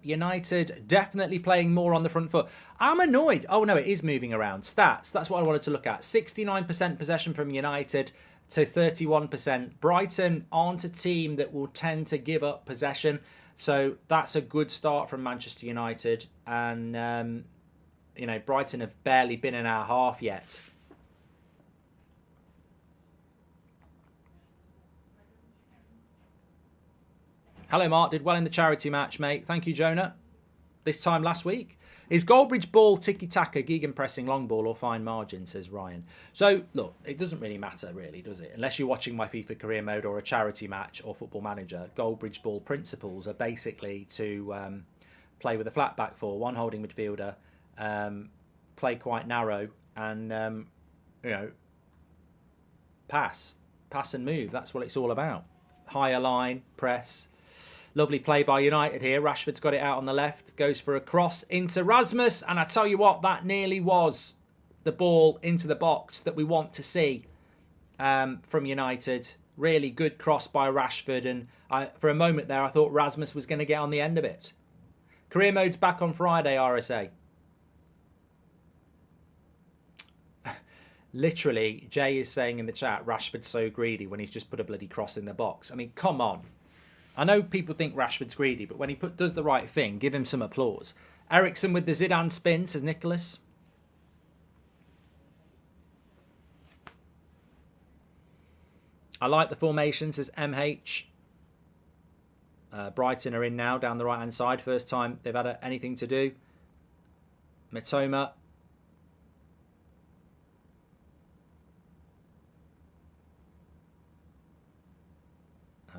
United definitely playing more on the front foot. I'm annoyed. Oh, no, it is moving around. Stats. That's what I wanted to look at. 69% possession from United to 31%. Brighton aren't a team that will tend to give up possession. So that's a good start from Manchester United. And, you know, Brighton have barely been in our half yet. Hello, Mark. Did well in the charity match, mate. Thank you, Jonah. This time last week. Is Goldbridge ball tiki-taka, gegenpressing long ball or fine margin, says Ryan. So, look, it doesn't really matter, really, does it? Unless you're watching my FIFA career mode or a charity match or Football Manager, Goldbridge ball principles are basically to play with a flat back four, one holding midfielder, play quite narrow, and, you know, pass and move. That's what it's all about. Higher line, press. Lovely play by United here. Rashford's got it out on the left. Goes for a cross into Rasmus. And I tell you what, that nearly was the ball into the box that we want to see from United. Really good cross by Rashford. And for a moment there, I thought Rasmus was going to get on the end of it. Career mode's back on Friday, RSA. Literally, Jay is saying in the chat, Rashford's so greedy when he's just put a bloody cross in the box. I mean, come on. I know people think Rashford's greedy, but when he does the right thing, give him some applause. Ericsson with the Zidane spin, says Nicholas. I like the formation, says MH. Brighton are in now, down the right-hand side. First time they've had anything to do. Mitoma.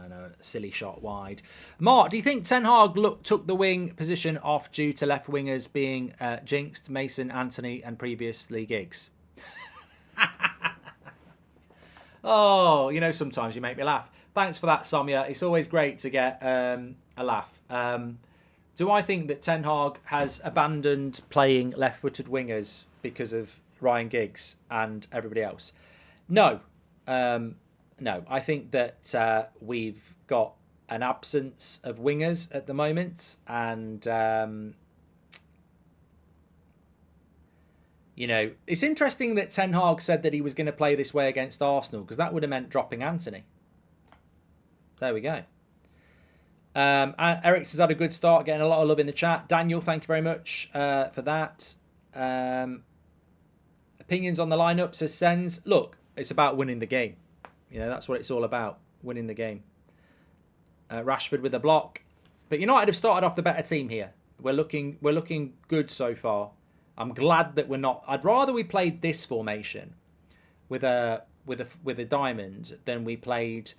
A silly shot wide. Mark, do you think Ten Hag took the wing position off due to left wingers being jinxed, Mason, Anthony, and previously Giggs? Oh, you know, sometimes you make me laugh. Thanks for that, Samia. It's always great to get a laugh. Do I think that Ten Hag has abandoned playing left-footed wingers because of Ryan Giggs and everybody else? No. No, I think that we've got an absence of wingers at the moment. And, you know, it's interesting that Ten Hag said that he was going to play this way against Arsenal, because that would have meant dropping Anthony. There we go. Eric's has had a good start, getting a lot of love in the chat. Daniel, thank you very much for that. Opinions on the lineup, says Sens. Look, it's about winning the game. You know, that's what it's all about, winning the game. Rashford with a block. But United have started off the better team here. We're looking good so far. I'm glad that we're not. I'd rather we played this formation with a diamond than we played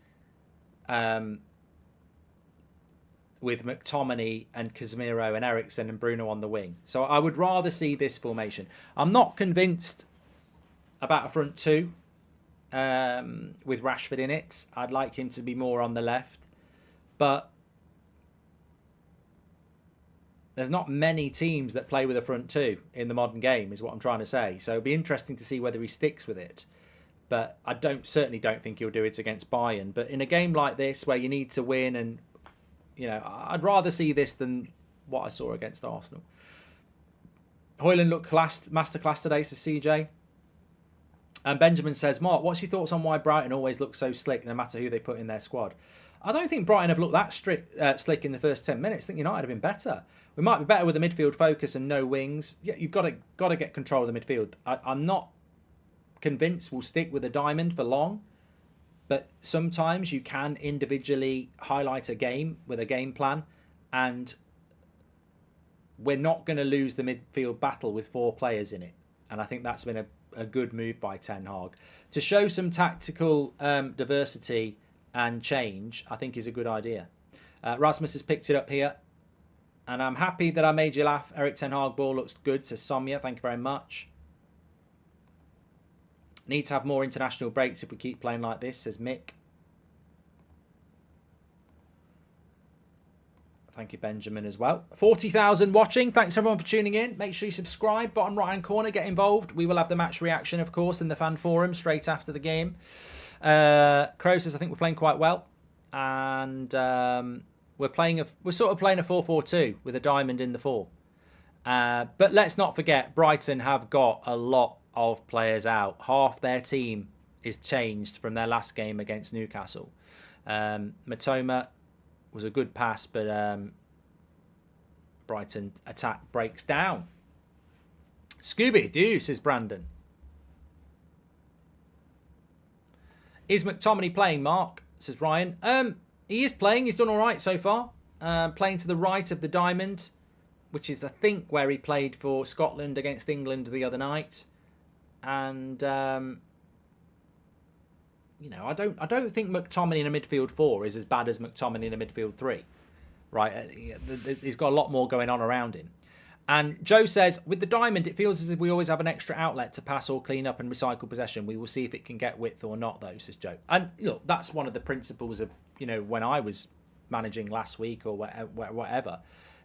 with McTominay and Casemiro and Eriksen and Bruno on the wing. So I would rather see this formation. I'm not convinced about a front two. With Rashford in it. I'd like him to be more on the left. But there's not many teams that play with a front two in the modern game, is what I'm trying to say. So it'll be interesting to see whether he sticks with it. But I certainly don't think he'll do it against Bayern. But in a game like this where you need to win, and you know, I'd rather see this than what I saw against Arsenal. Højlund looked masterclass today, says CJ. And Benjamin says, Mark, what's your thoughts on why Brighton always look so slick no matter who they put in their squad? I don't think Brighton have looked that slick in the first 10 minutes. I think United have been better. We might be better with the midfield focus and no wings. Yeah, you've got to get control of the midfield. I'm not convinced we'll stick with a diamond for long, but sometimes you can individually highlight a game with a game plan, and we're not going to lose the midfield battle with 4 players in it. And I think that's been a good move by Ten Hag. To show some tactical diversity and change, I think is a good idea. Rasmus has picked it up here. And I'm happy that I made you laugh. Erik Ten Hag ball looks good, says Somya. Thank you very much. Need to have more international breaks if we keep playing like this, says Mick. Thank you, Benjamin, as well. 40,000 watching. Thanks, everyone, for tuning in. Make sure you subscribe. Bottom right-hand corner, get involved. We will have the match reaction, of course, in the fan forum straight after the game. Crow says, I think we're playing quite well. And we're sort of playing a 4-4-2 with a diamond in the 4. But let's not forget, Brighton have got a lot of players out. Half their team is changed from their last game against Newcastle. Matoma was a good pass, but Brighton attack breaks down. Scooby-Doo, says Brandon. Is McTominay playing, Mark? Says Ryan. He is playing. He's done all right so far. Playing to the right of the diamond, which is, I think, where he played for Scotland against England the other night. And I don't think McTominay in a midfield 4 is as bad as McTominay in a midfield 3. Right? He's got a lot more going on around him. And Joe says, with the diamond, it feels as if we always have an extra outlet to pass or clean up and recycle possession. We will see if it can get width or not, though, says Joe. And look, that's one of the principles of, when I was managing last week or whatever.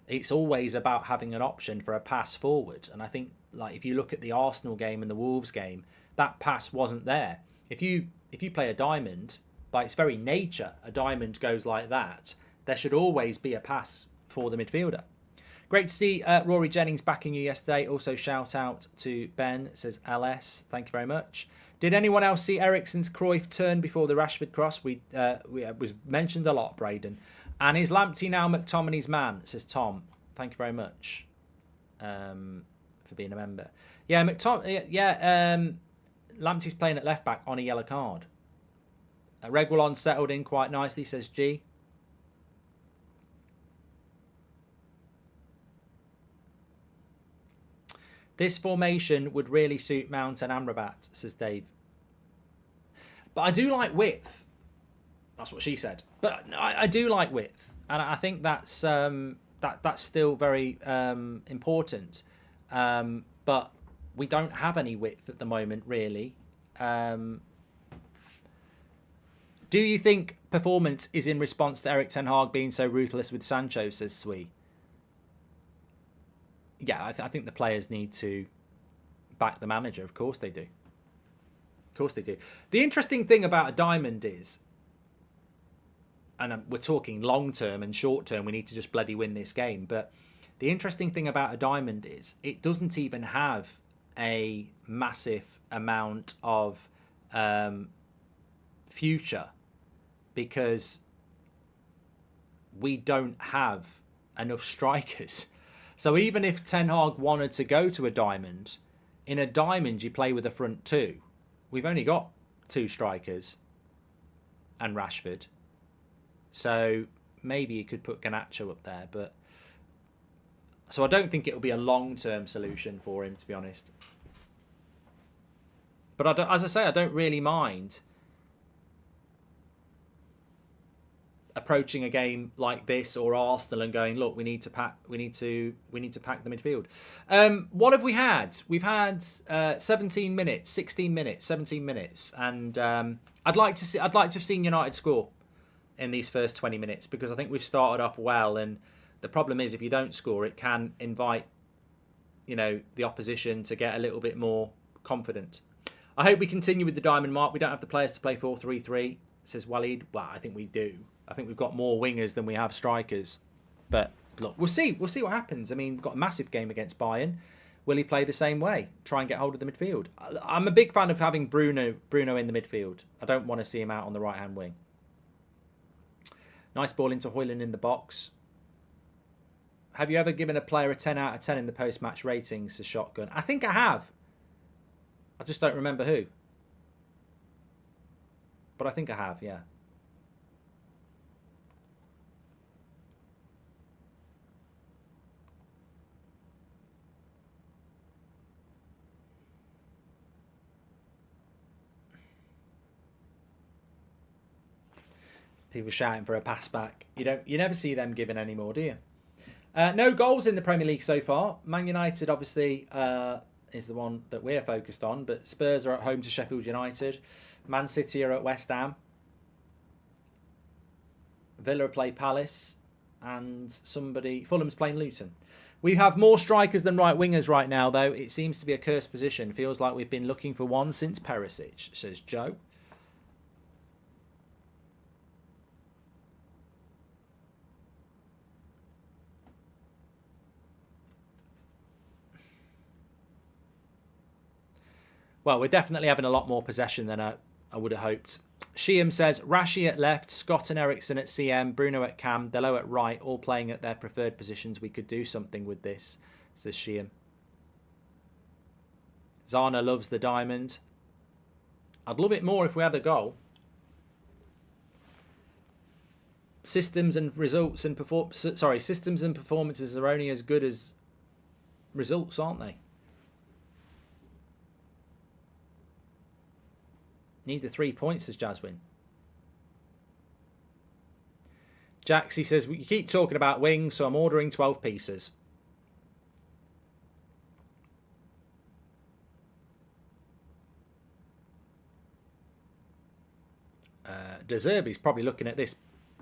It's always about having an option for a pass forward. And I think, like, if you look at the Arsenal game and the Wolves game, that pass wasn't there. If you play a diamond, by its very nature, a diamond goes like that. There should always be a pass for the midfielder. Great to see Rory Jennings backing you yesterday. Also, shout out to Ben, says LS. Thank you very much. Did anyone else see Eriksen's Cruyff turn before the Rashford cross? We was mentioned a lot, Braden. And is Lamptey now McTominay's man, says Tom. Thank you very much for being a member. Yeah, Lamptey's playing at left back on a yellow card. Reguilon settled in quite nicely, says G. This formation would really suit Mount and Amrabat, says Dave. But I do like width. That's what she said. But I do like width, and I think that's still very important. But we don't have any width at the moment, really. Do you think performance is in response to Erik Ten Hag being so ruthless with Sancho, says Sui? Yeah, I think the players need to back the manager. Of course they do. Of course they do. The interesting thing about a diamond is, and we're talking long term and short term, we need to just bloody win this game. But the interesting thing about a diamond is it doesn't even have a massive amount of future, because we don't have enough strikers. So even if Ten Hag wanted to go to a diamond, in a diamond you play with a front 2. We've only got 2 strikers and Rashford. So maybe you could put Garnacho up there. But so I don't think it'll be a long-term solution for him, to be honest. But as I say, I don't really mind approaching a game like this or Arsenal and going, look, we need to pack the midfield. What have we had? We've had 17 minutes, 16 minutes, 17 minutes, and I'd like to have seen United score in these first 20 minutes, because I think we've started off well, and the problem is if you don't score, it can invite the opposition to get a little bit more confident. I hope we continue with the diamond, Mark. We don't have the players to play 4-3-3, says Walid. Well, I think we do. I think we've got more wingers than we have strikers. But look, we'll see. We'll see what happens. I mean, we've got a massive game against Bayern. Will he play the same way? Try and get hold of the midfield? I'm a big fan of having Bruno in the midfield. I don't want to see him out on the right-hand wing. Nice ball into Højlund in the box. Have you ever given a player a 10 out of 10 in the post-match ratings to Shotgun? I think I have. I just don't remember who. But I think I have, yeah. People shouting for a pass back. You never see them giving any more, do you? No goals in the Premier League so far. Man United obviously is the one that we're focused on, but Spurs are at home to Sheffield United. Man City are at West Ham. Villa play Palace, and Fulham's playing Luton. We have more strikers than right wingers right now, though. It seems to be a cursed position. Feels like we've been looking for one since Perisic, says Joe. Well, we're definitely having a lot more possession than I would have hoped. Sheehan says, Rashi at left, Scott and Ericsson at CM, Bruno at Cam, Delo at right, all playing at their preferred positions. We could do something with this, says Sheehan. Zana loves the diamond. I'd love it more if we had a goal. Systems and results and systems and performances are only as good as results, aren't they? Need the 3 points, says Jaswin. Jaxie says, we keep talking about wings, so I'm ordering 12 pieces. De Zerbi's probably looking at this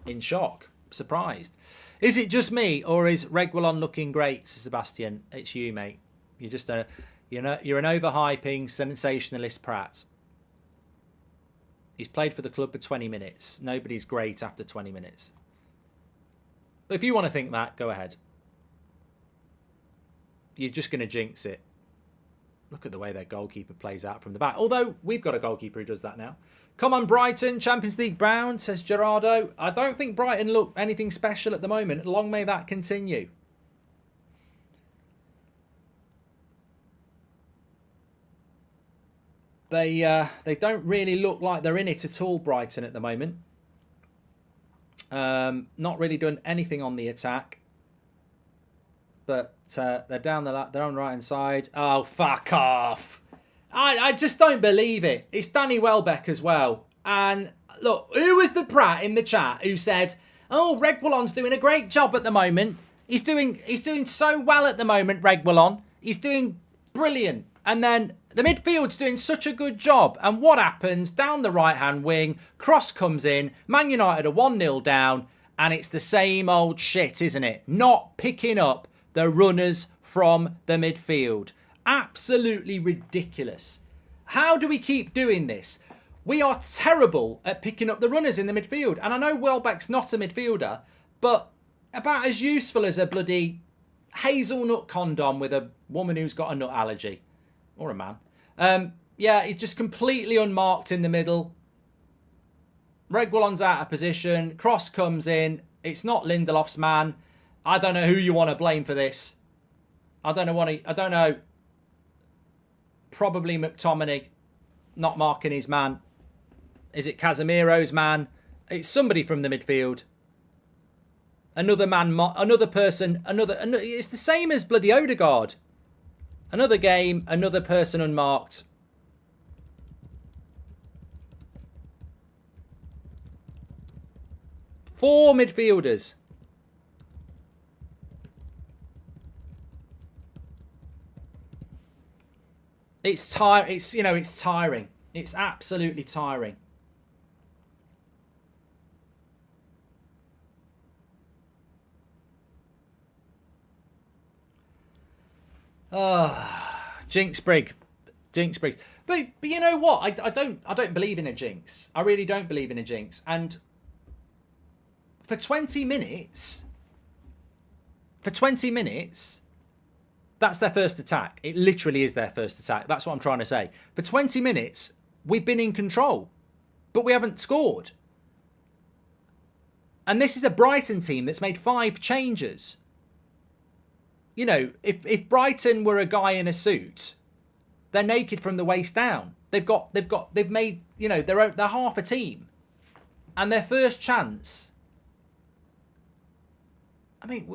in shock, surprised. Is it just me, or is Reguilon looking great, Sebastian? It's you, mate. You're just you're an overhyping sensationalist prat. He's played for the club for 20 minutes. Nobody's great after 20 minutes. But if you want to think that, go ahead. You're just going to jinx it. Look at the way their goalkeeper plays out from the back. Although, we've got a goalkeeper who does that now. Come on, Brighton. Champions League bound, says Gerardo. I don't think Brighton look anything special at the moment. Long may that continue. They don't really look like they're in it at all, Brighton, at the moment. Not really doing anything on the attack. But they're down they're on the right-hand side. Oh, fuck off. I just don't believe it. It's Danny Welbeck as well. And look, who was the prat in the chat who said, oh, Reguilon's doing a great job at the moment. He's doing so well at the moment, Reguilon. He's doing brilliant. And then the midfield's doing such a good job. And what happens? Down the right-hand wing, cross comes in. Man United are 1-0 down. And it's the same old shit, isn't it? Not picking up the runners from the midfield. Absolutely ridiculous. How do we keep doing this? We are terrible at picking up the runners in the midfield. And I know Welbeck's not a midfielder, but about as useful as a bloody hazelnut condom with a woman who's got a nut allergy. Or a man. Yeah, he's just completely unmarked in the middle. Reguilon's out of position. Cross comes in. It's not Lindelof's man. I don't know who you want to blame for this. I don't know. Probably McTominay not marking his man. Is it Casemiro's man? It's somebody from the midfield. Another man, another person, another. It's the same as bloody Odegaard. Another game, another person unmarked. Four midfielders. It's tiring. It's absolutely tiring. Jinx Briggs. But you know what? I don't believe in a jinx. I really don't believe in a jinx. And for 20 minutes, That's their first attack. It literally is their first attack. That's what I'm trying to say. For 20 minutes, we've been in control, but we haven't scored. And this is a Brighton team that's made 5 changes. You know, if Brighton were a guy in a suit, they're naked from the waist down. They've made, you know, they're half a team. And their first chance, I mean,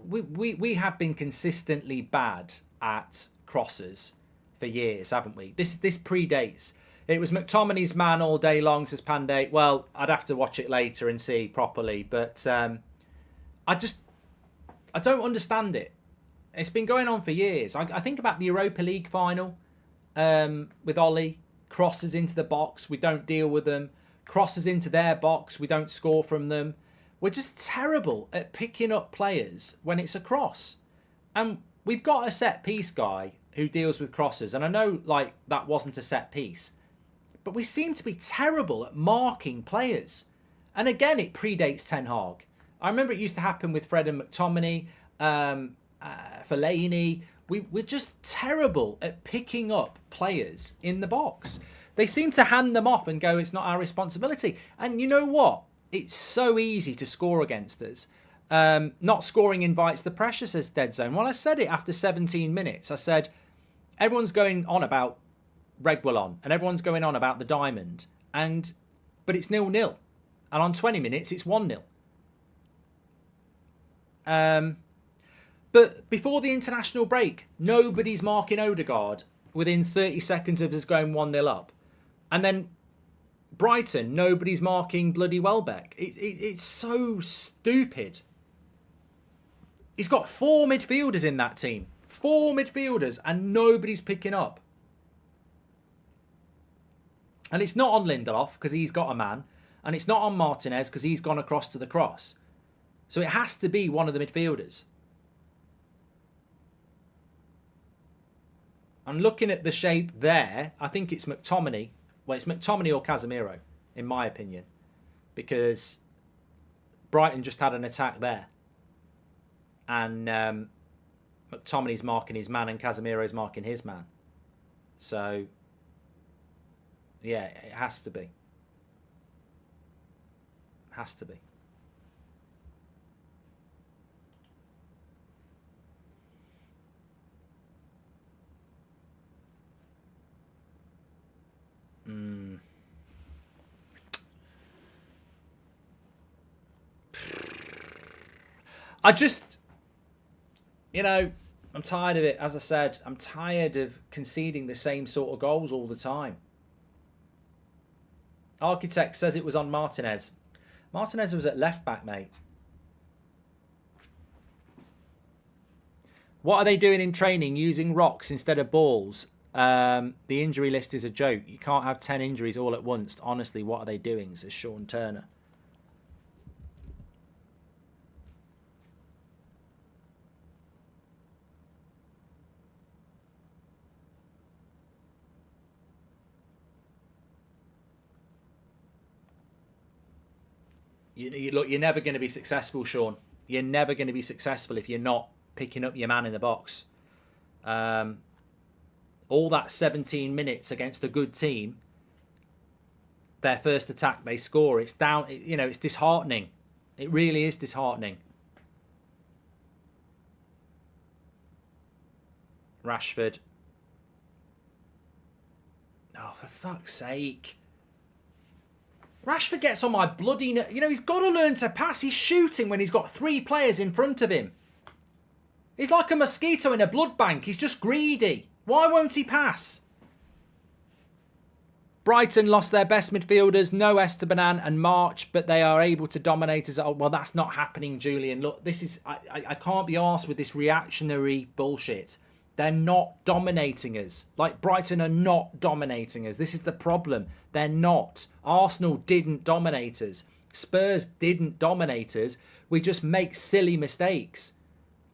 we have been consistently bad at crosses for years, haven't we? This predates. It was McTominay's man all day long, says Pandey. Well, I'd have to watch it later and see properly, but I don't understand it. It's been going on for years. I think about the Europa League final with Ollie. Crosses into the box, we don't deal with them. Crosses into their box, we don't score from them. We're just terrible at picking up players when it's a cross. And we've got a set piece guy who deals with crosses. And I know like that wasn't a set piece. But we seem to be terrible at marking players. And again, it predates Ten Hag. I remember it used to happen with Fred and McTominay, Fellaini. We're just terrible at picking up players in the box. They seem to hand them off and go, it's not our responsibility. And you know what? It's so easy to score against us. Not scoring invites the pressure, says Dead Zone. Well, I said it after 17 minutes. I said, everyone's going on about Reguilon and everyone's going on about the diamond. But it's 0-0. And on 20 minutes, it's 1-0. But before the international break, nobody's marking Odegaard within 30 seconds of us going 1-0 up. And then Brighton, nobody's marking bloody Welbeck. It's so stupid. He's got 4 midfielders in that team. 4 midfielders and nobody's picking up. And it's not on Lindelof because he's got a man. And it's not on Martinez because he's gone across to the cross. So it has to be one of the midfielders. And looking at the shape there, I think it's McTominay. Well, it's McTominay or Casemiro, in my opinion. Because Brighton just had an attack there. And McTominay's marking his man and Casemiro's marking his man. So, yeah, it has to be. Has to be. I just, you know, I'm tired of it. As I said, I'm tired of conceding the same sort of goals all the time. Architect says it was on Martinez. Martinez was at left back, mate. What are they doing in training? Using rocks instead of balls? The injury list is a joke. You can't have 10 injuries all at once. Honestly, what are they doing? Says Sean Turner. Look, you're never going to be successful, Sean. You're never going to be successful if you're not picking up your man in the box. All that 17 minutes against a good team, their first attack, they score. It's down, you know, it's disheartening. It really is disheartening. Rashford. Oh, for fuck's sake. Rashford gets on my bloody... You know, he's got to learn to pass. He's shooting when he's got 3 players in front of him. He's like a mosquito in a blood bank. He's just greedy. Why won't he pass? Brighton lost their best midfielders, no Esteban and March, but they are able to dominate us. Oh, well, that's not happening, Julian. Look, this is... I can't be arsed with this reactionary bullshit. They're not dominating us. Like, Brighton are not dominating us. This is the problem. They're not. Arsenal didn't dominate us. Spurs didn't dominate us. We just make silly mistakes.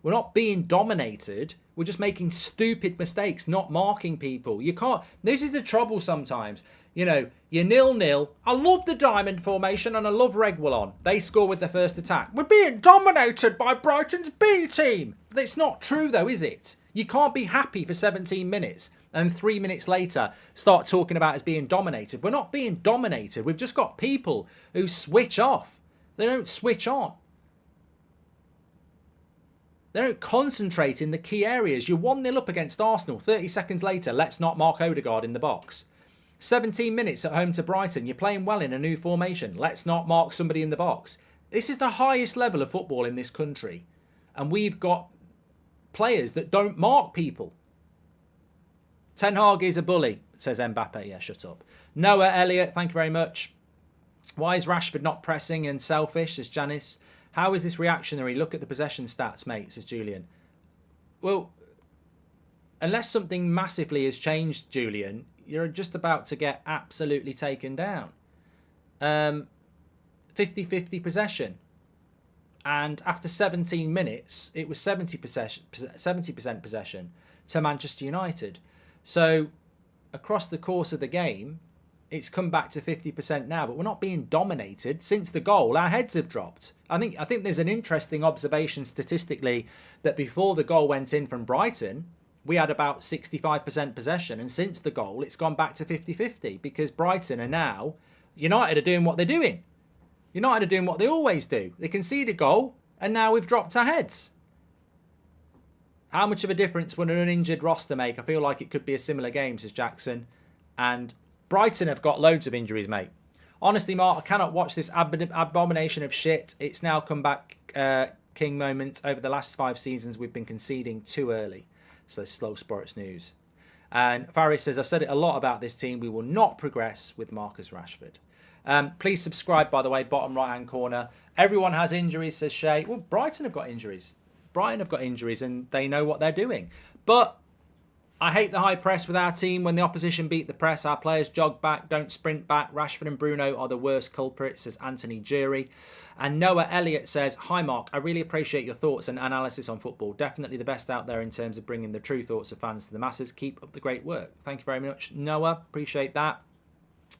We're not being dominated. We're just making stupid mistakes, not marking people. You can't... This is the trouble sometimes. You know, you're 0-0. I love the diamond formation and I love Reguilon. They score with their first attack. We're being dominated by Brighton's B team. It's not true, though, is it? You can't be happy for 17 minutes and 3 minutes later start talking about us being dominated. We're not being dominated. We've just got people who switch off. They don't switch on. They don't concentrate in the key areas. You're 1-0 up against Arsenal. 30 seconds later, let's not mark Odegaard in the box. 17 minutes at home to Brighton. You're playing well in a new formation. Let's not mark somebody in the box. This is the highest level of football in this country. And we've got players that don't mark people. Ten Hag is a bully, says Mbappe. Yeah, shut up. Noah Elliott, thank you very much. Why is Rashford not pressing and selfish, says Janice. How is this reactionary? Look at the possession stats, mate, says Julian. Well, unless something massively has changed, Julian, you're just about to get absolutely taken down. 50-50 possession. And after 17 minutes, it was 70% possession to Manchester United. So across the course of the game, it's come back to 50% now, but we're not being dominated. Since the goal, our heads have dropped. I think there's an interesting observation statistically that before the goal went in from Brighton, we had about 65% possession. And since the goal, it's gone back to 50-50 because Brighton are now, United are doing what they're doing. United are doing what they always do. They concede a goal, and now we've dropped our heads. How much of a difference would an uninjured roster make? I feel like it could be a similar game, says Jackson. And Brighton have got loads of injuries, mate. Honestly, Mark, I cannot watch this abomination of shit. It's now come back king moment. Over the last 5 seasons, we've been conceding too early. So slow sports news. And Faris says, I've said it a lot about this team. We will not progress with Marcus Rashford. Please subscribe, by the way, bottom right-hand corner. Everyone has injuries, says Shay. Well, Brighton have got injuries. Brighton have got injuries and they know what they're doing. But I hate the high press with our team. When the opposition beat the press, our players jog back, don't sprint back. Rashford and Bruno are the worst culprits, says Anthony Jury. And Noah Elliott says, hi, Mark. I really appreciate your thoughts and analysis on football. Definitely the best out there in terms of bringing the true thoughts of fans to the masses. Keep up the great work. Thank you very much, Noah. Appreciate that.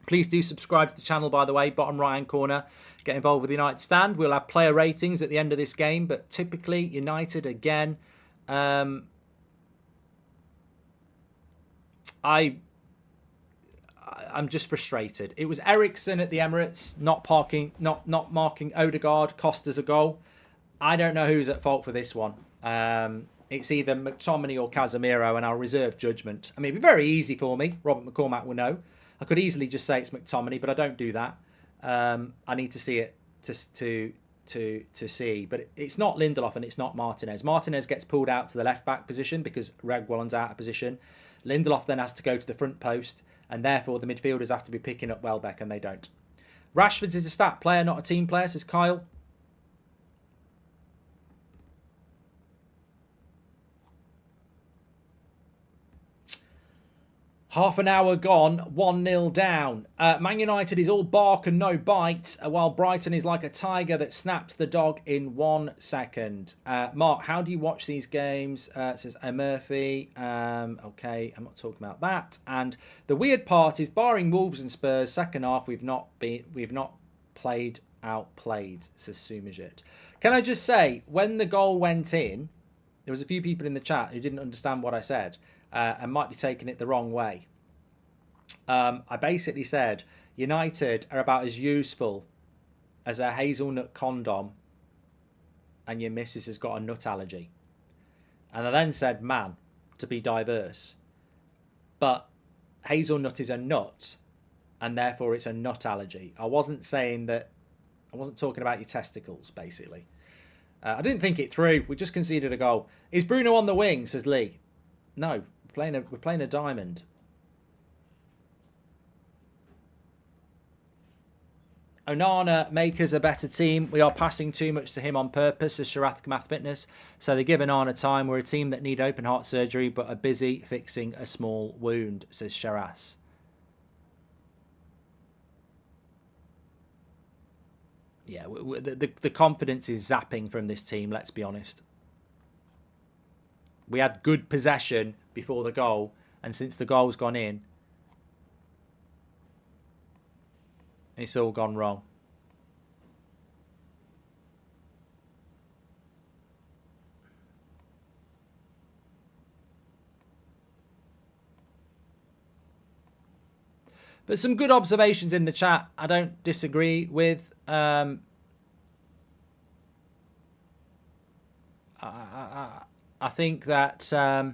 Please do subscribe to the channel, by the way, bottom right-hand corner. Get involved with the United Stand. We'll have player ratings at the end of this game, but typically United again. I'm just frustrated. It was Eriksen at the Emirates not marking Odegaard, cost us a goal. I don't know who's at fault for this one. It's either McTominay or Casemiro, and I'll reserve judgment. I mean, it'd be very easy for me. Robert McCormack will know. I could easily just say it's McTominay, but I don't do that. I need to see it to see. But it's not Lindelof and it's not Martinez. Martinez gets pulled out to the left-back position because Reguilón's out of position. Lindelof then has to go to the front post, and therefore the midfielders have to be picking up Welbeck, and they don't. Rashford is a stat player, not a team player, says Kyle. Half an hour gone, 1-0 down. Man United is all bark and no bite, while Brighton is like a tiger that snaps the dog in 1 second. Mark, how do you watch these games? Says Murphy. Okay, I'm not talking about that. And the weird part is, barring Wolves and Spurs, second half we've not outplayed, says Sumajit. Can I just say, when the goal went in, there was a few people in the chat who didn't understand what I said. And might be taking it the wrong way. I basically said United are about as useful as a hazelnut condom and your missus has got a nut allergy. And I then said, man, to be diverse. But hazelnut is a nut and therefore it's a nut allergy. I wasn't saying that, I wasn't talking about your testicles, basically. I didn't think it through. We just conceded a goal. Is Bruno on the wing, says Lee. No. We're playing a diamond. Onana make us a better team. We are passing too much to him on purpose, says Sharath Math Fitness. So they give Onana time. We're a team that need open heart surgery but are busy fixing a small wound, says Sharas. Yeah, the confidence is zapping from this team, let's be honest. We had good possession before the goal, and since the goal's gone in, it's all gone wrong. But some good observations in the chat I don't disagree with. I think that a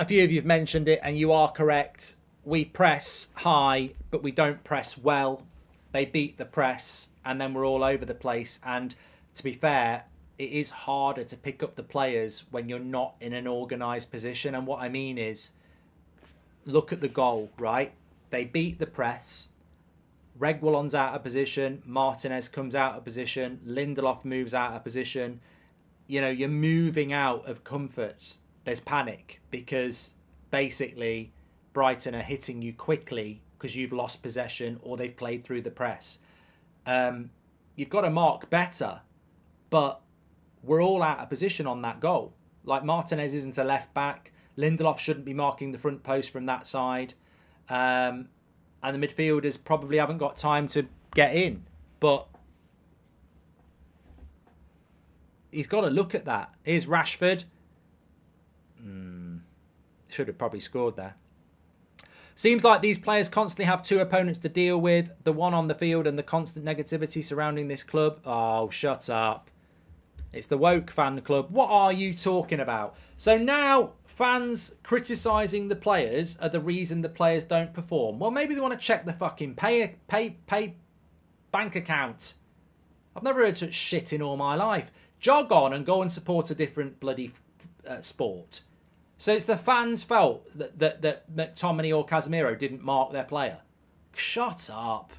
few of you have mentioned it, and you are correct. We press high, but we don't press well. They beat the press, and then we're all over the place. And to be fair, it is harder to pick up the players when you're not in an organised position. And what I mean is, look at the goal, right? They beat the press. Reguilon's out of position. Martinez comes out of position. Lindelof moves out of position. You know, you're moving out of comfort. There's panic because basically Brighton are hitting you quickly because you've lost possession or they've played through the press. You've got to mark better, but we're all out of position on that goal. Like, Martinez isn't a left back. Lindelof shouldn't be marking the front post from that side. And the midfielders probably haven't got time to get in. But he's got to look at that. Here's Rashford. Should have probably scored there. Seems like these players constantly have two opponents to deal with. The one on the field and the constant negativity surrounding this club. Oh, shut up. It's the woke fan club. What are you talking about? So now fans criticising the players are the reason the players don't perform. Well, maybe they want to check the fucking pay bank account. I've never heard such shit in all my life. Jog on and go and support a different bloody sport. So it's the fans' fault that McTominay or Casemiro didn't mark their player. Shut up.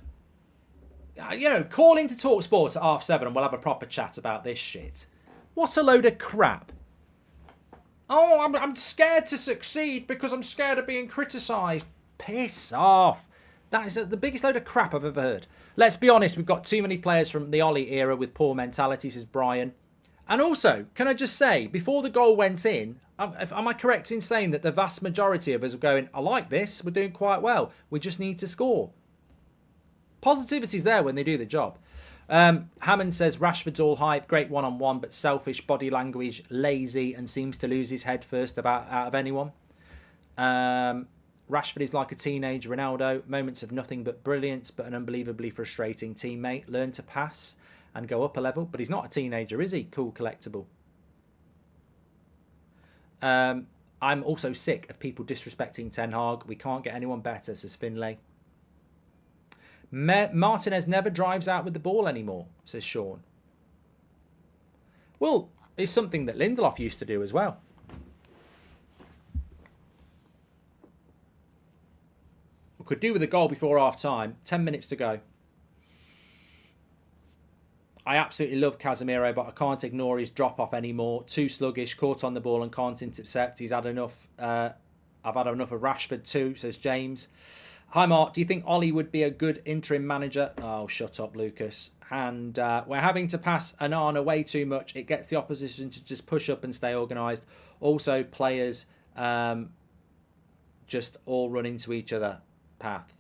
You know, call into TalkSport at 7:30 and we'll have a proper chat about this shit. What a load of crap. Oh, I'm scared to succeed because I'm scared of being criticised. Piss off. That is the biggest load of crap I've ever heard. Let's be honest, we've got too many players from the Ollie era with poor mentality, says Brian. And also, can I just say, before the goal went in, am I correct in saying that the vast majority of us were going, I like this, we're doing quite well, we just need to score. Positivity's there when they do the job. Hammond says, Rashford's all hype, great one-on-one, but selfish, body language, lazy, and seems to lose his head first out of anyone. Rashford is like a teenage Ronaldo, moments of nothing but brilliance, but an unbelievably frustrating teammate. Learn to pass and go up a level, but he's not a teenager, is he? Cool collectible. I'm also sick of people disrespecting Ten Hag. We can't get anyone better, says Finlay. Martinez never drives out with the ball anymore, says Sean. Well, it's something that Lindelof used to do as well. We could do with a goal before half-time. 10 minutes to go. I absolutely love Casemiro, but I can't ignore his drop-off anymore. Too sluggish, caught on the ball and can't intercept. He's had enough. I've had enough of Rashford too, says James. Hi, Mark. Do you think Ollie would be a good interim manager? Oh, shut up, Lucas. And we're having to pass Onana way too much. It gets the opposition to just push up and stay organised. Also, players just all run into each other. Path.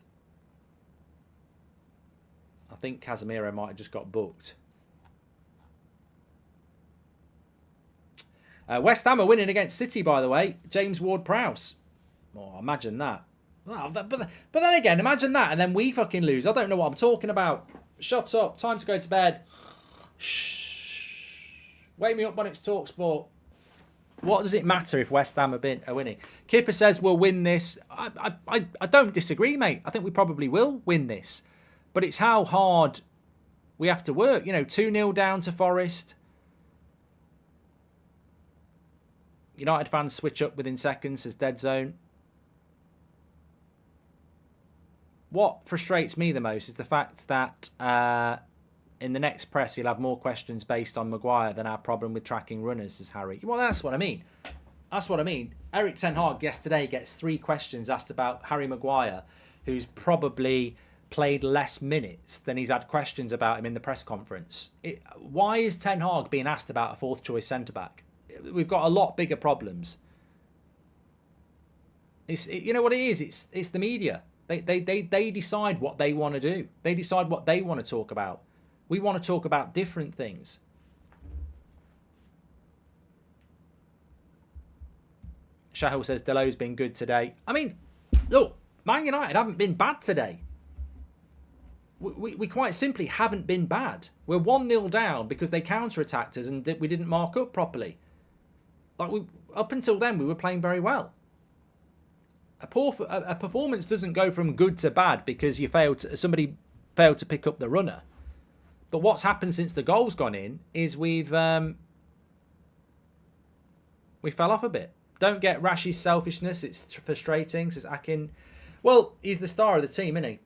I think Casemiro might have just got booked. West Ham are winning against City, by the way. James Ward-Prowse. Oh, imagine that. Oh, but then again, imagine that, and then we fucking lose. I don't know what I'm talking about. Shut up. Time to go to bed. Shh. Wake me up when it's TalkSport. What does it matter if West Ham are winning? Kipper says we'll win this. I don't disagree, mate. I think we probably will win this. But it's how hard we have to work. You know, 2-0 down to Forest. United fans switch up within seconds, says Dead Zone. What frustrates me the most is the fact that in the next press he'll have more questions based on Maguire than our problem with tracking runners, says Harry. Well, that's what I mean. That's what I mean. Erik Ten Hag yesterday gets 3 questions asked about Harry Maguire, who's probably played less minutes than he's had questions about him in the press conference. Why is Ten Hag being asked about a 4th choice centre-back? We've got a lot bigger problems. You know what it is? It's the media. They decide what they want to do. They decide what they want to talk about. We want to talk about different things. Shahil says Delo's been good today. I mean, look, Man United haven't been bad today. We quite simply haven't been bad. We're 1-0 down because they counter-attacked us and we didn't mark up properly. Like up until then, we were playing very well. A performance doesn't go from good to bad because somebody failed to pick up the runner. But what's happened since the goal's gone in is we fell off a bit. Don't get Rashi's selfishness. It's frustrating, says Akin. Well, he's the star of the team, isn't he?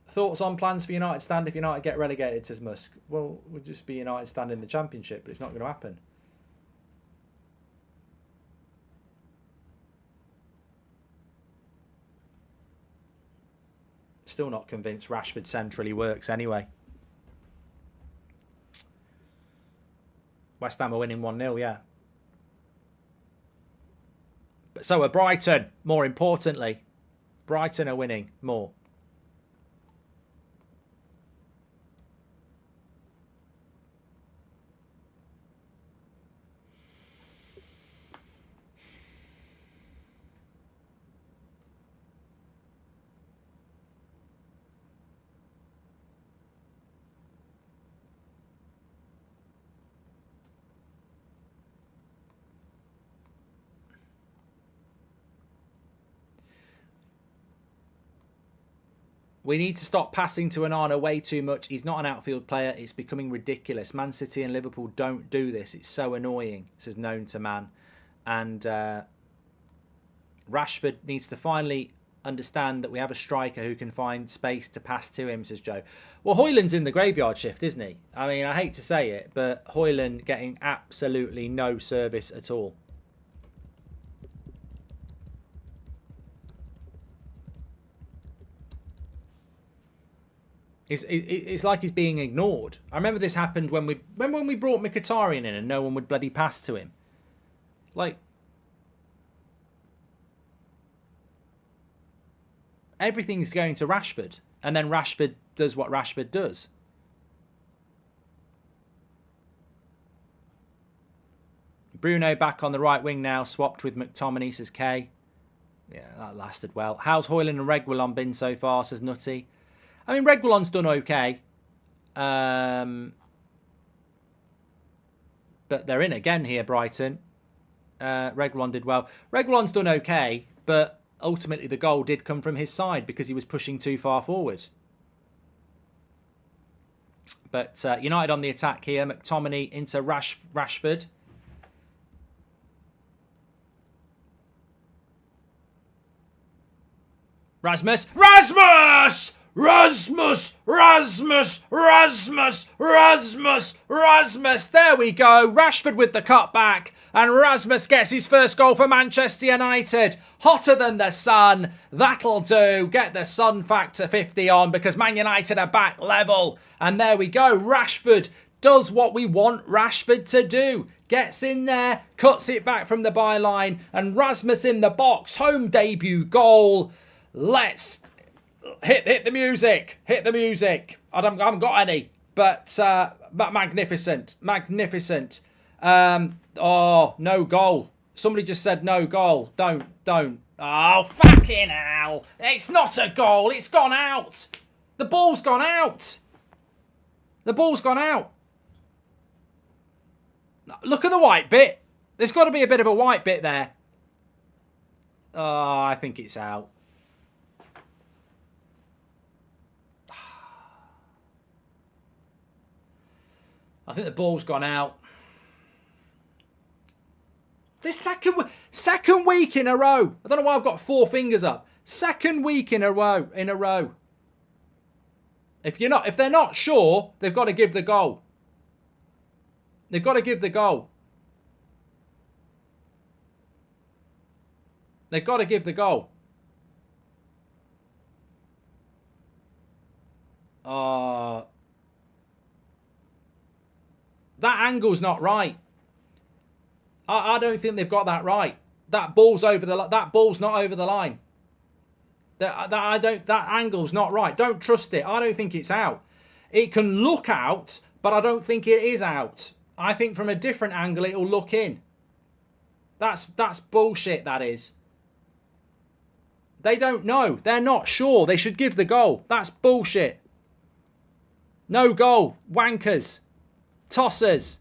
Thoughts on plans for United stand if United get relegated, says Musk. Well, we'll just be United stand in the Championship, but it's not going to happen. Still not convinced Rashford centrally works anyway. West Ham are winning 1-0, yeah. But so are Brighton, more importantly. Brighton are winning more. We need to stop passing to Onana way too much. He's not an outfield player. It's becoming ridiculous. Man City and Liverpool don't do this. It's so annoying, says Known to Man. And Rashford needs to finally understand that we have a striker who can find space to pass to him, says Joe. Well, Højlund's in the graveyard shift, isn't he? I mean, I hate to say it, but Højlund getting absolutely no service at all. It's like he's being ignored. I remember this happened when we brought Mkhitaryan in and no one would bloody pass to him. Like, everything's going to Rashford, and then Rashford does what Rashford does. Bruno back on the right wing now, swapped with McTominay, says Kay. Yeah, that lasted well. How's Højlund and Reguilon been so far, says Nutty. I mean, Reguilon's done okay. But they're in again here, Brighton. Reguilon did well. Reguilon's done okay, but ultimately the goal did come from his side because he was pushing too far forward. But United on the attack here. McTominay into Rashford. Rasmus! Rasmus! Rasmus! Rasmus! Rasmus! Rasmus! Rasmus! There we go. Rashford with the cutback. And Rasmus gets his first goal for Manchester United. Hotter than the sun. That'll do. Get the sun factor 50 on because Man United are back level. And there we go. Rashford does what we want Rashford to do. Gets in there, cuts it back from the byline. And Rasmus in the box. Home debut goal. Let's hit the music. Hit the music. I haven't got any, but magnificent. Magnificent. Oh, no goal. Somebody just said no goal. Don't. Oh, fucking hell. It's not a goal. It's gone out. The ball's gone out. The ball's gone out. Look at the white bit. There's got to be a bit of a white bit there. Oh, I think it's out. I think the ball's gone out. This second week in a row. I don't know why I've got 4 fingers up. Second week in a row. If they're not sure, they've got to give the goal. They've got to give the goal. They've got to give the goal. That angle's not right. I don't think they've got that right. That ball's not over the line. That angle's not right. Don't trust it. I don't think it's out. It can look out, but I don't think it is out. I think from a different angle it'll look in. That's bullshit, that is. They don't know. They're not sure. They should give the goal. That's bullshit. No goal. Wankers. Tossers.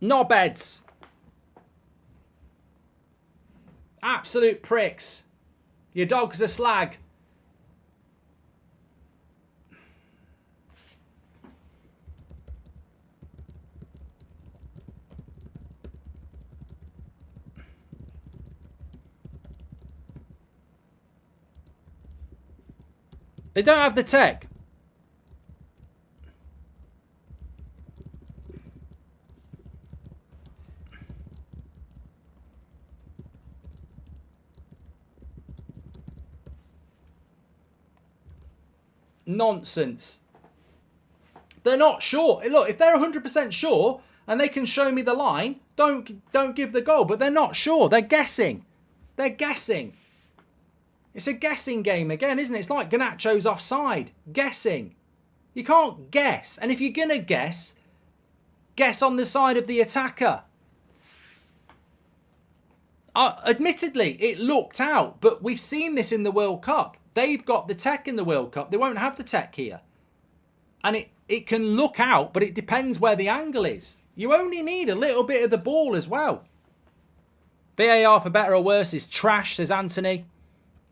Knobheads. Absolute pricks. Your dog's a slag. They don't have the tech. Nonsense. They're not sure. Look, if they're 100% sure and they can show me the line, don't give the goal. But they're not sure. They're guessing. They're guessing. It's a guessing game again, isn't it? It's like Garnacho's offside. Guessing. You can't guess. And if you're going to guess on the side of the attacker. Admittedly, it looked out, but we've seen this in the World Cup. They've got the tech in the World Cup. They won't have the tech here. And it can look out, but it depends where the angle is. You only need a little bit of the ball as well. VAR, for better or worse, is trash, says Anthony.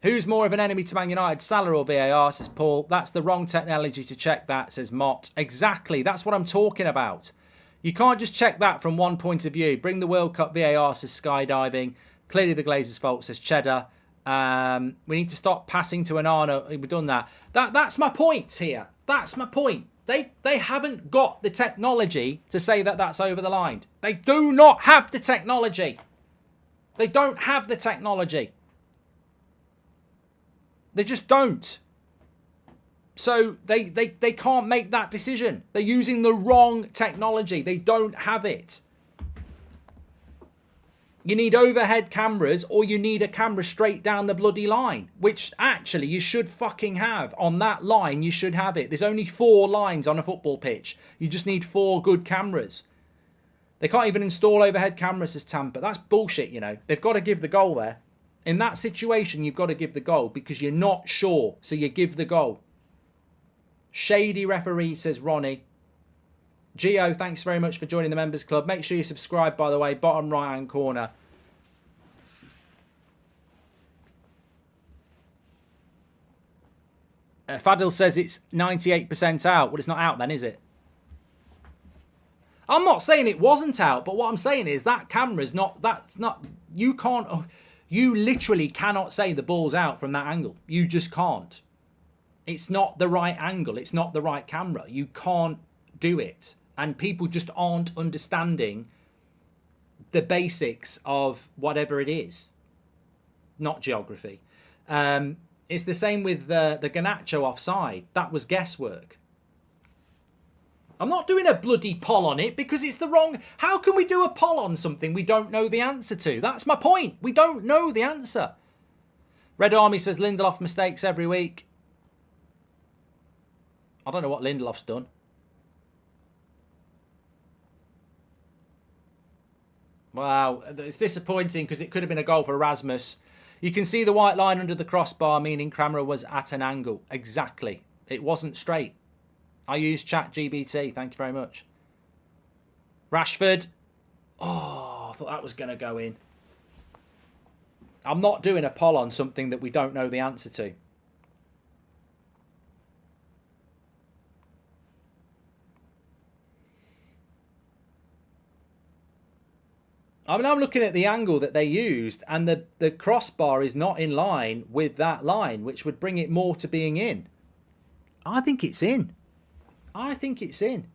Who's more of an enemy to Man United, Salah or VAR, says Paul. That's the wrong technology to check that, says Mott. Exactly, that's what I'm talking about. You can't just check that from one point of view. Bring the World Cup VAR, says Skydiving. Clearly the Glazers' fault, says Cheddar. We need to stop passing to Onana. We've done that. That's my point here. That's my point. They haven't got the technology to say that that's over the line. They do not have the technology. They don't have the technology. They just don't. So they can't make that decision. They're using the wrong technology. They don't have it. You need overhead cameras or you need a camera straight down the bloody line, which actually you should fucking have. On that line, you should have it. There's only 4 lines on a football pitch. You just need 4 good cameras. They can't even install overhead cameras as Tampa. That's bullshit, you know. They've got to give the goal there. In that situation, you've got to give the goal because you're not sure. So you give the goal. Shady referee, says Ronnie. Gio, thanks very much for joining the Members Club. Make sure you subscribe, by the way. Bottom right-hand corner. Fadil says it's 98% out. Well, it's not out then, is it? I'm not saying it wasn't out, but what I'm saying is that camera's not... That's not... You can't... You literally cannot say the ball's out from that angle. You just can't. It's not the right angle. It's not the right camera. You can't do it. And people just aren't understanding the basics of whatever it is. Not geography. It's the same with the Garnacho offside. That was guesswork. I'm not doing a bloody poll on it because it's the wrong... How can we do a poll on something we don't know the answer to? That's my point. We don't know the answer. Red Army says Lindelof mistakes every week. I don't know what Lindelof's done. Wow, it's disappointing because it could have been a goal for Erasmus. You can see the white line under the crossbar, meaning Kramer was at an angle. Exactly. It wasn't straight. I used ChatGPT. Thank you very much. Rashford. Oh, I thought that was going to go in. I'm not doing a poll on something that we don't know the answer to. I mean, I'm looking at the angle that they used, and the crossbar is not in line with that line, which would bring it more to being in. I think it's in. I think it's in.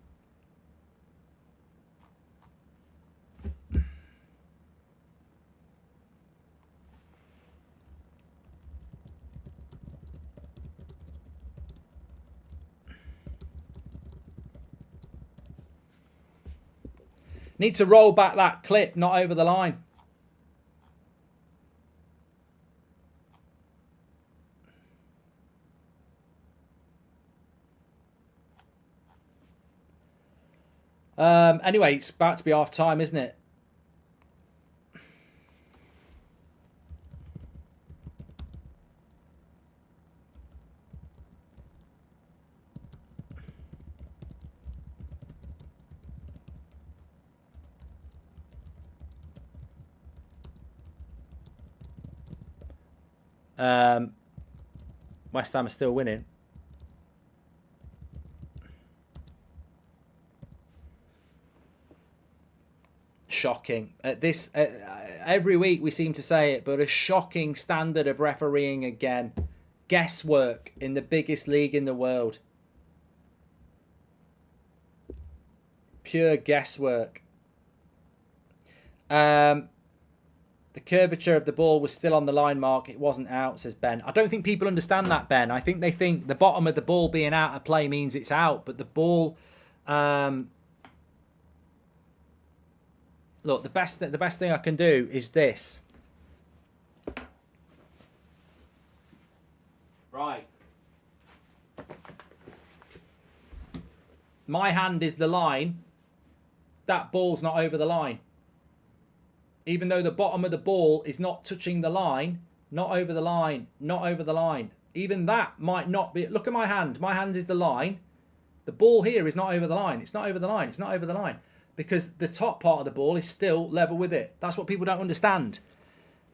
Need to roll back that clip, not over the line. Anyway, it's about to be half time, isn't it? West Ham are still winning. Shocking. Every week we seem to say it, but a shocking standard of refereeing again. Guesswork in the biggest league in the world. Pure guesswork. The curvature of the ball was still on the line mark. It wasn't out, says Ben. I don't think people understand that, Ben. I think they think the bottom of the ball being out of play means it's out, but the ball... Look, the best thing I can do is this. Right. My hand is the line. That ball's not over the line. Even though the bottom of the ball is not touching the line, not over the line, not over the line. Even that might not be... Look at my hand. My hand is the line. The ball here is not over the line. It's not over the line. It's not over the line. Because the top part of the ball is still level with it. That's what people don't understand.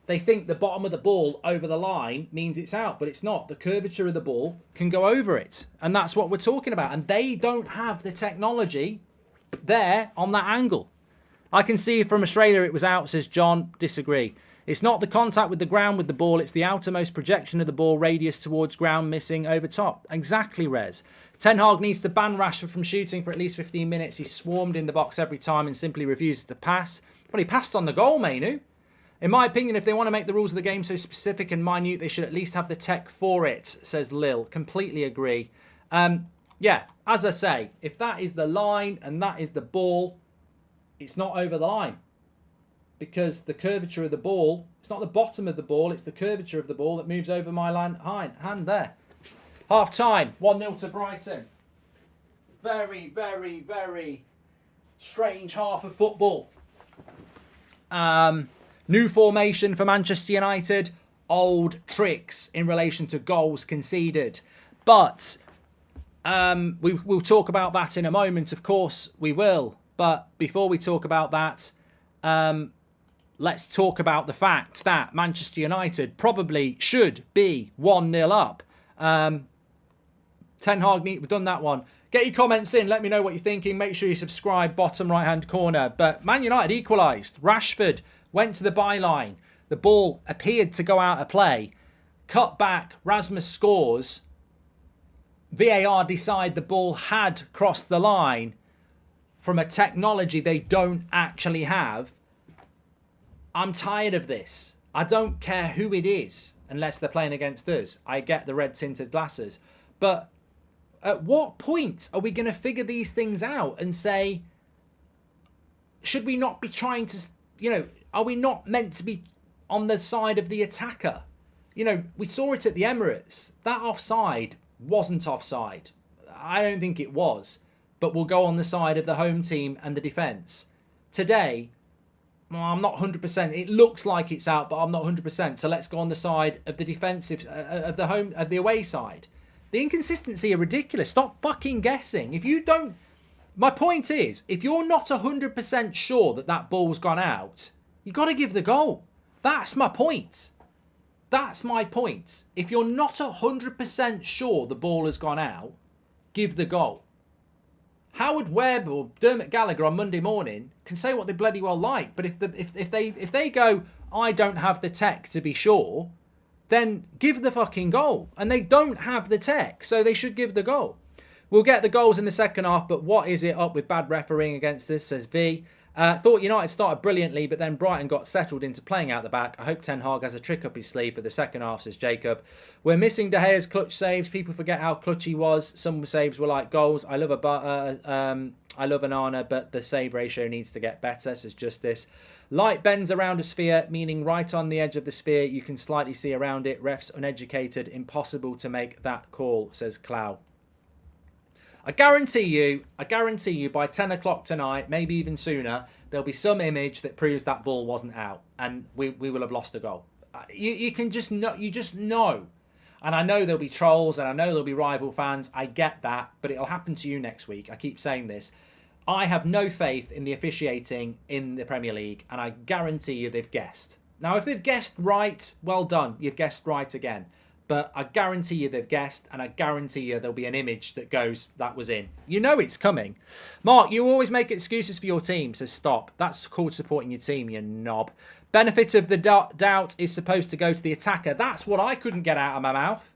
They think the bottom of the ball over the line means it's out, but it's not. The curvature of the ball can go over it. And that's what we're talking about. And they don't have the technology there on that angle. I can see from Australia it was out, says John. Disagree. It's not the contact with the ground with the ball. It's the outermost projection of the ball, radius towards ground, missing over top. Exactly, Rez. Ten Hag needs to ban Rashford from shooting for at least 15 minutes. He's swarmed in the box every time and simply refuses to pass. Well, he passed on the goal, Mainu. In my opinion, if they want to make the rules of the game so specific and minute, they should at least have the tech for it, says Lil. Completely agree. Yeah, as I say, if that is the line and that is the ball, it's not over the line. Because the curvature of the ball, it's not the bottom of the ball, it's the curvature of the ball that moves over my hand there. Half time, 1-0 to Brighton. Very, very, very strange half of football. New formation for Manchester United. Old tricks in relation to goals conceded. But we'll talk about that in a moment. Of course, we will. But before we talk about that, let's talk about the fact that Manchester United probably should be 1-0 up. Ten Hag, we've done that one. Get your comments in. Let me know what you're thinking. Make sure you subscribe, bottom right-hand corner. But Man United equalised. Rashford went to the byline. The ball appeared to go out of play. Cut back. Rasmus scores. VAR decide the ball had crossed the line from a technology they don't actually have. I'm tired of this. I don't care who it is unless they're playing against us. I get the red tinted glasses. But at what point are we going to figure these things out and say, should we not be trying to, are we not meant to be on the side of the attacker? We saw it at the Emirates. That offside wasn't offside. I don't think it was. But we'll go on the side of the home team and the defence. Today, I'm not 100%. It looks like it's out, but I'm not 100%. So let's go on the side of the defensive, of the away side. The inconsistency are ridiculous. Stop fucking guessing. If you don't... My point is, if you're not 100% sure that that ball's gone out, you've got to give the goal. That's my point. That's my point. If you're not 100% sure the ball has gone out, give the goal. Howard Webb or Dermot Gallagher on Monday morning can say what they bloody well like, but if they go, I don't have the tech to be sure, then give the fucking goal. And they don't have the tech, so they should give the goal. We'll get the goals in the second half, but what is it up with bad refereeing against us, says V. Thought United started brilliantly, but then Brighton got settled into playing out the back. I hope Ten Hag has a trick up his sleeve for the second half, says Jacob. We're missing De Gea's clutch saves. People forget how clutch he was. Some saves were like goals. I love Onana, but the save ratio needs to get better, says Justice. Light bends around a sphere, meaning right on the edge of the sphere. You can slightly see around it. Refs uneducated. Impossible to make that call, says Clow. I guarantee you by 10 o'clock tonight, maybe even sooner, there'll be some image that proves that ball wasn't out and we will have lost a goal. You can just know, you just know. And I know there'll be trolls and I know there'll be rival fans. I get that, but it'll happen to you next week. I keep saying this. I have no faith in the officiating in the Premier League, and I guarantee you they've guessed. Now, if they've guessed right, well done. You've guessed right again. But I guarantee you they've guessed, and I guarantee you there'll be an image that goes, that was in. You know it's coming. Mark, you always make excuses for your team, so stop. That's called supporting your team, you knob. Benefit of the doubt is supposed to go to the attacker. That's what I couldn't get out of my mouth,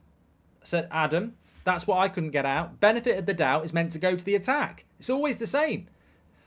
said Adam. That's what I couldn't get out. Benefit of the doubt is meant to go to the attack. It's always the same.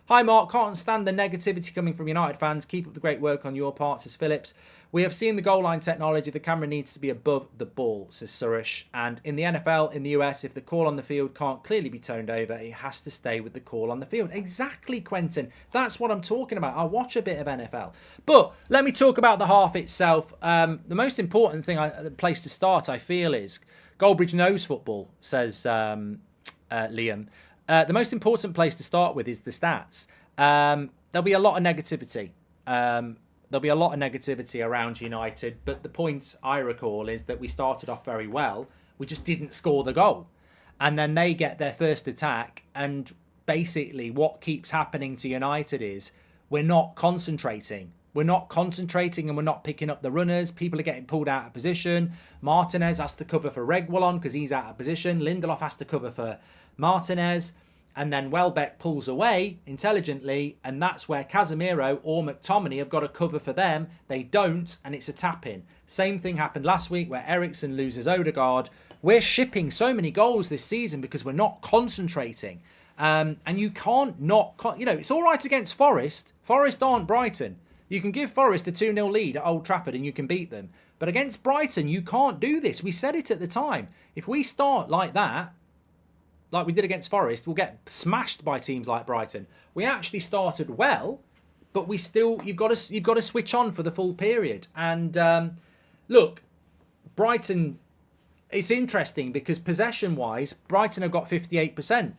Hi, Mark. Can't stand the negativity coming from United fans. Keep up the great work on your part, says Phillips. We have seen the goal line technology. The camera needs to be above the ball, says Suresh. And in the NFL, in the US, if the call on the field can't clearly be toned over, it has to stay with the call on the field. Exactly, Quentin. That's what I'm talking about. I watch a bit of NFL. But let me talk about the half itself. The most important thing, the place to start, I feel, is Goldbridge knows football, says Liam. The most important place to start with is the stats. There'll be a lot of negativity. There'll be a lot of negativity around United, but the point I recall is that we started off very well. We just didn't score the goal. And then they get their first attack, and basically what keeps happening to United is we're not concentrating. We're not concentrating and we're not picking up the runners. People are getting pulled out of position. Martinez has to cover for Reguilon because he's out of position. Lindelof has to cover for Martinez. And then Welbeck pulls away intelligently, and that's where Casemiro or McTominay have got to cover for them. They don't, and it's a tap-in. Same thing happened last week where Eriksen loses Odegaard. We're shipping so many goals this season because we're not concentrating. And you can't not... it's all right against Forest. Forest aren't Brighton. You can give Forest a 2-0 lead at Old Trafford and you can beat them. But against Brighton, you can't do this. We said it at the time. If we start like that, like we did against Forest, we'll get smashed by teams like Brighton. We actually started well, but we still you've got to switch on for the full period. And look, Brighton, it's interesting because possession-wise, Brighton have got 58%.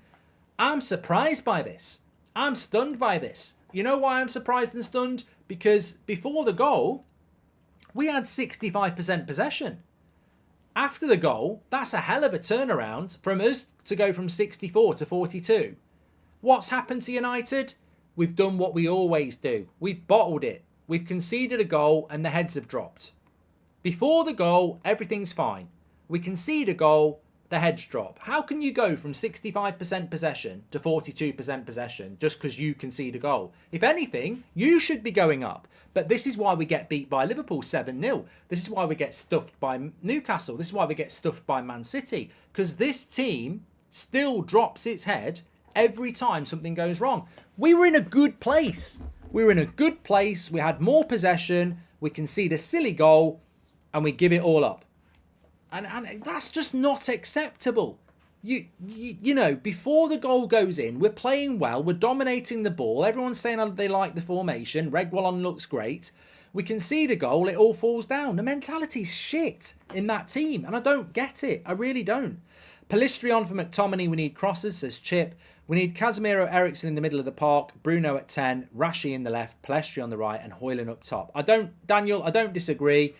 I'm surprised by this. I'm stunned by this. You know why I'm surprised and stunned? Because before the goal, we had 65% possession. After the goal, that's a hell of a turnaround from us to go from 64 to 42. What's happened to United? We've done what we always do. We've bottled it. We've conceded a goal and the heads have dropped. Before the goal, everything's fine. We concede a goal, the heads drop. How can you go from 65% possession to 42% possession just because you concede a goal? If anything, you should be going up. But this is why we get beat by Liverpool 7-0. This is why we get stuffed by Newcastle. This is why we get stuffed by Man City. Because this team still drops its head every time something goes wrong. We were in a good place. We were in a good place. We had more possession. We concede a silly goal and we give it all up. And that's just not acceptable. You know, before the goal goes in, we're playing well. We're dominating the ball. Everyone's saying they like the formation. Reguilon looks great. We concede a goal. It all falls down. The mentality's shit in that team. And I don't get it. I really don't. Pellistri on for McTominay. We need crosses, says Chip. We need Casemiro, Eriksen in the middle of the park. Bruno at 10. Rashi in the left. Pellistri on the right. And Højlund up top. Daniel, I don't disagree.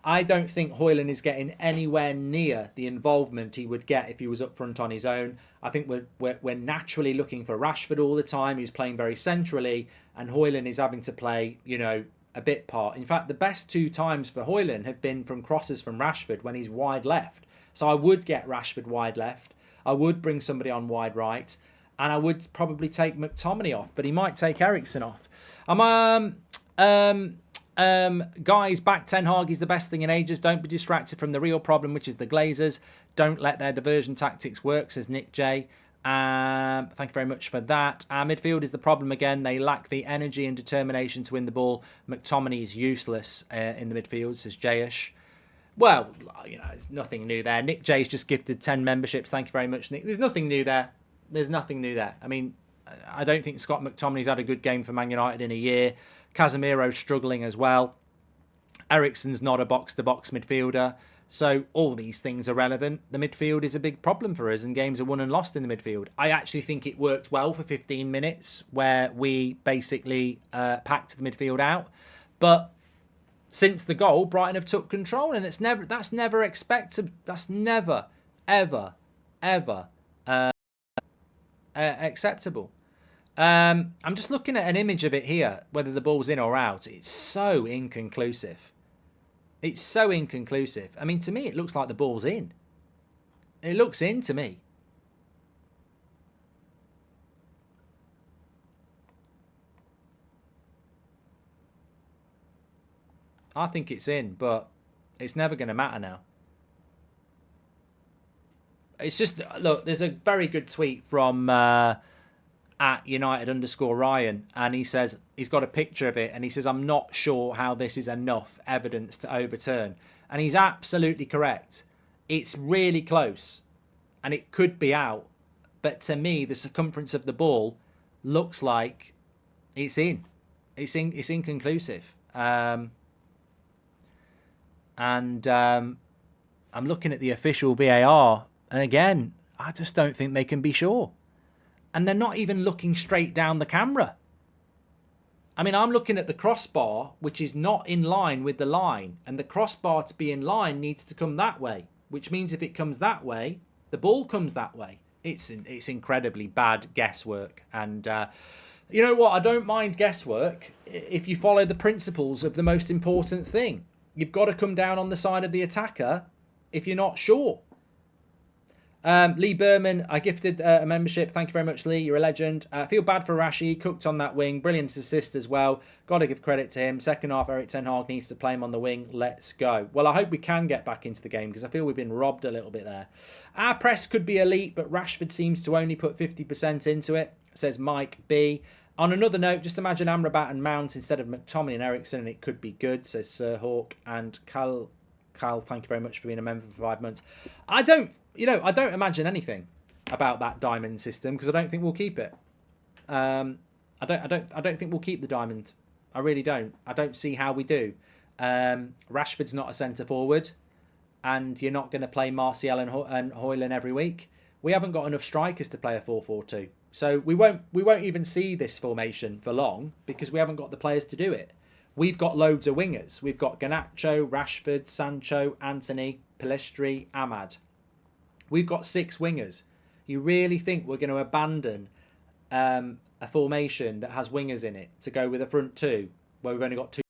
I don't think Højlund is getting anywhere near the involvement he would get if he was up front on his own. I think we're naturally looking for Rashford all the time, who's playing very centrally, and Højlund is having to play, a bit part. In fact, the best 2 times for Højlund have been from crosses from Rashford when he's wide left. So I would get Rashford wide left. I would bring somebody on wide right, and I would probably take McTominay off, but he might take Eriksen off. Guys, back Ten Hag is the best thing in ages. Don't be distracted from the real problem, which is the Glazers. Don't let their diversion tactics work, says Nick J. Thank you very much for that. Our midfield is the problem again. They lack the energy and determination to win the ball. McTominay is useless in the midfield, says Jayesh. Well, there's nothing new there. Nick J's just gifted 10 memberships. Thank you very much, Nick. There's nothing new there. I mean, I don't think Scott McTominay's had a good game for Man United in a year. Casemiro's struggling as well. Eriksen's not a box-to-box midfielder. So all these things are relevant. The midfield is a big problem for us, and games are won and lost in the midfield. I actually think it worked well for 15 minutes where we basically packed the midfield out. But since the goal, Brighton have took control, and that's never expected. That's never, ever, ever acceptable. I'm just looking at an image of it here, whether the ball's in or out. It's so inconclusive. It's so inconclusive. I mean, to me, it looks like the ball's in. It looks in to me. I think it's in, but it's never going to matter now. It's just, look, there's a very good tweet from at United_Ryan, and he says he's got a picture of it, and he says, I'm not sure how this is enough evidence to overturn. And he's absolutely correct. It's really close, and it could be out. But to me, the circumference of the ball looks like it's in. It's inconclusive. I'm looking at the official VAR, and again, I just don't think they can be sure. And they're not even looking straight down the camera. I mean, I'm looking at the crossbar, which is not in line with the line. And the crossbar to be in line needs to come that way, which means if it comes that way, the ball comes that way. It's incredibly bad guesswork. And you know what? I don't mind guesswork if you follow the principles of the most important thing. You've got to come down on the side of the attacker if you're not sure. Lee Berman, I gifted a membership. Thank you very much, Lee. You're a legend. Feel bad for Rashi. Cooked on that wing. Brilliant assist as well. Got to give credit to him. Second half, Erik ten Hag needs to play him on the wing. Let's go. Well, I hope we can get back into the game because I feel we've been robbed a little bit there. Our press could be elite, but Rashford seems to only put 50% into it, says Mike B. On another note, just imagine Amrabat and Mount instead of McTominay and Eriksen, and it could be good, says Sir Hawk. And Kyle, thank you very much for being a member for 5 months. I don't imagine anything about that diamond system because I don't think we'll keep it. I don't think we'll keep the diamond. I really don't. I don't see how we do. Rashford's not a centre forward, and you're not going to play Martial and Højlund every week. We haven't got enough strikers to play a 4-4-2, so we won't even see this formation for long because we haven't got the players to do it. We've got loads of wingers. We've got Garnacho, Rashford, Sancho, Antony, Pellistri, Ahmad. We've got 6 wingers. You really think we're going to abandon a formation that has wingers in it to go with a front two where we've only got 2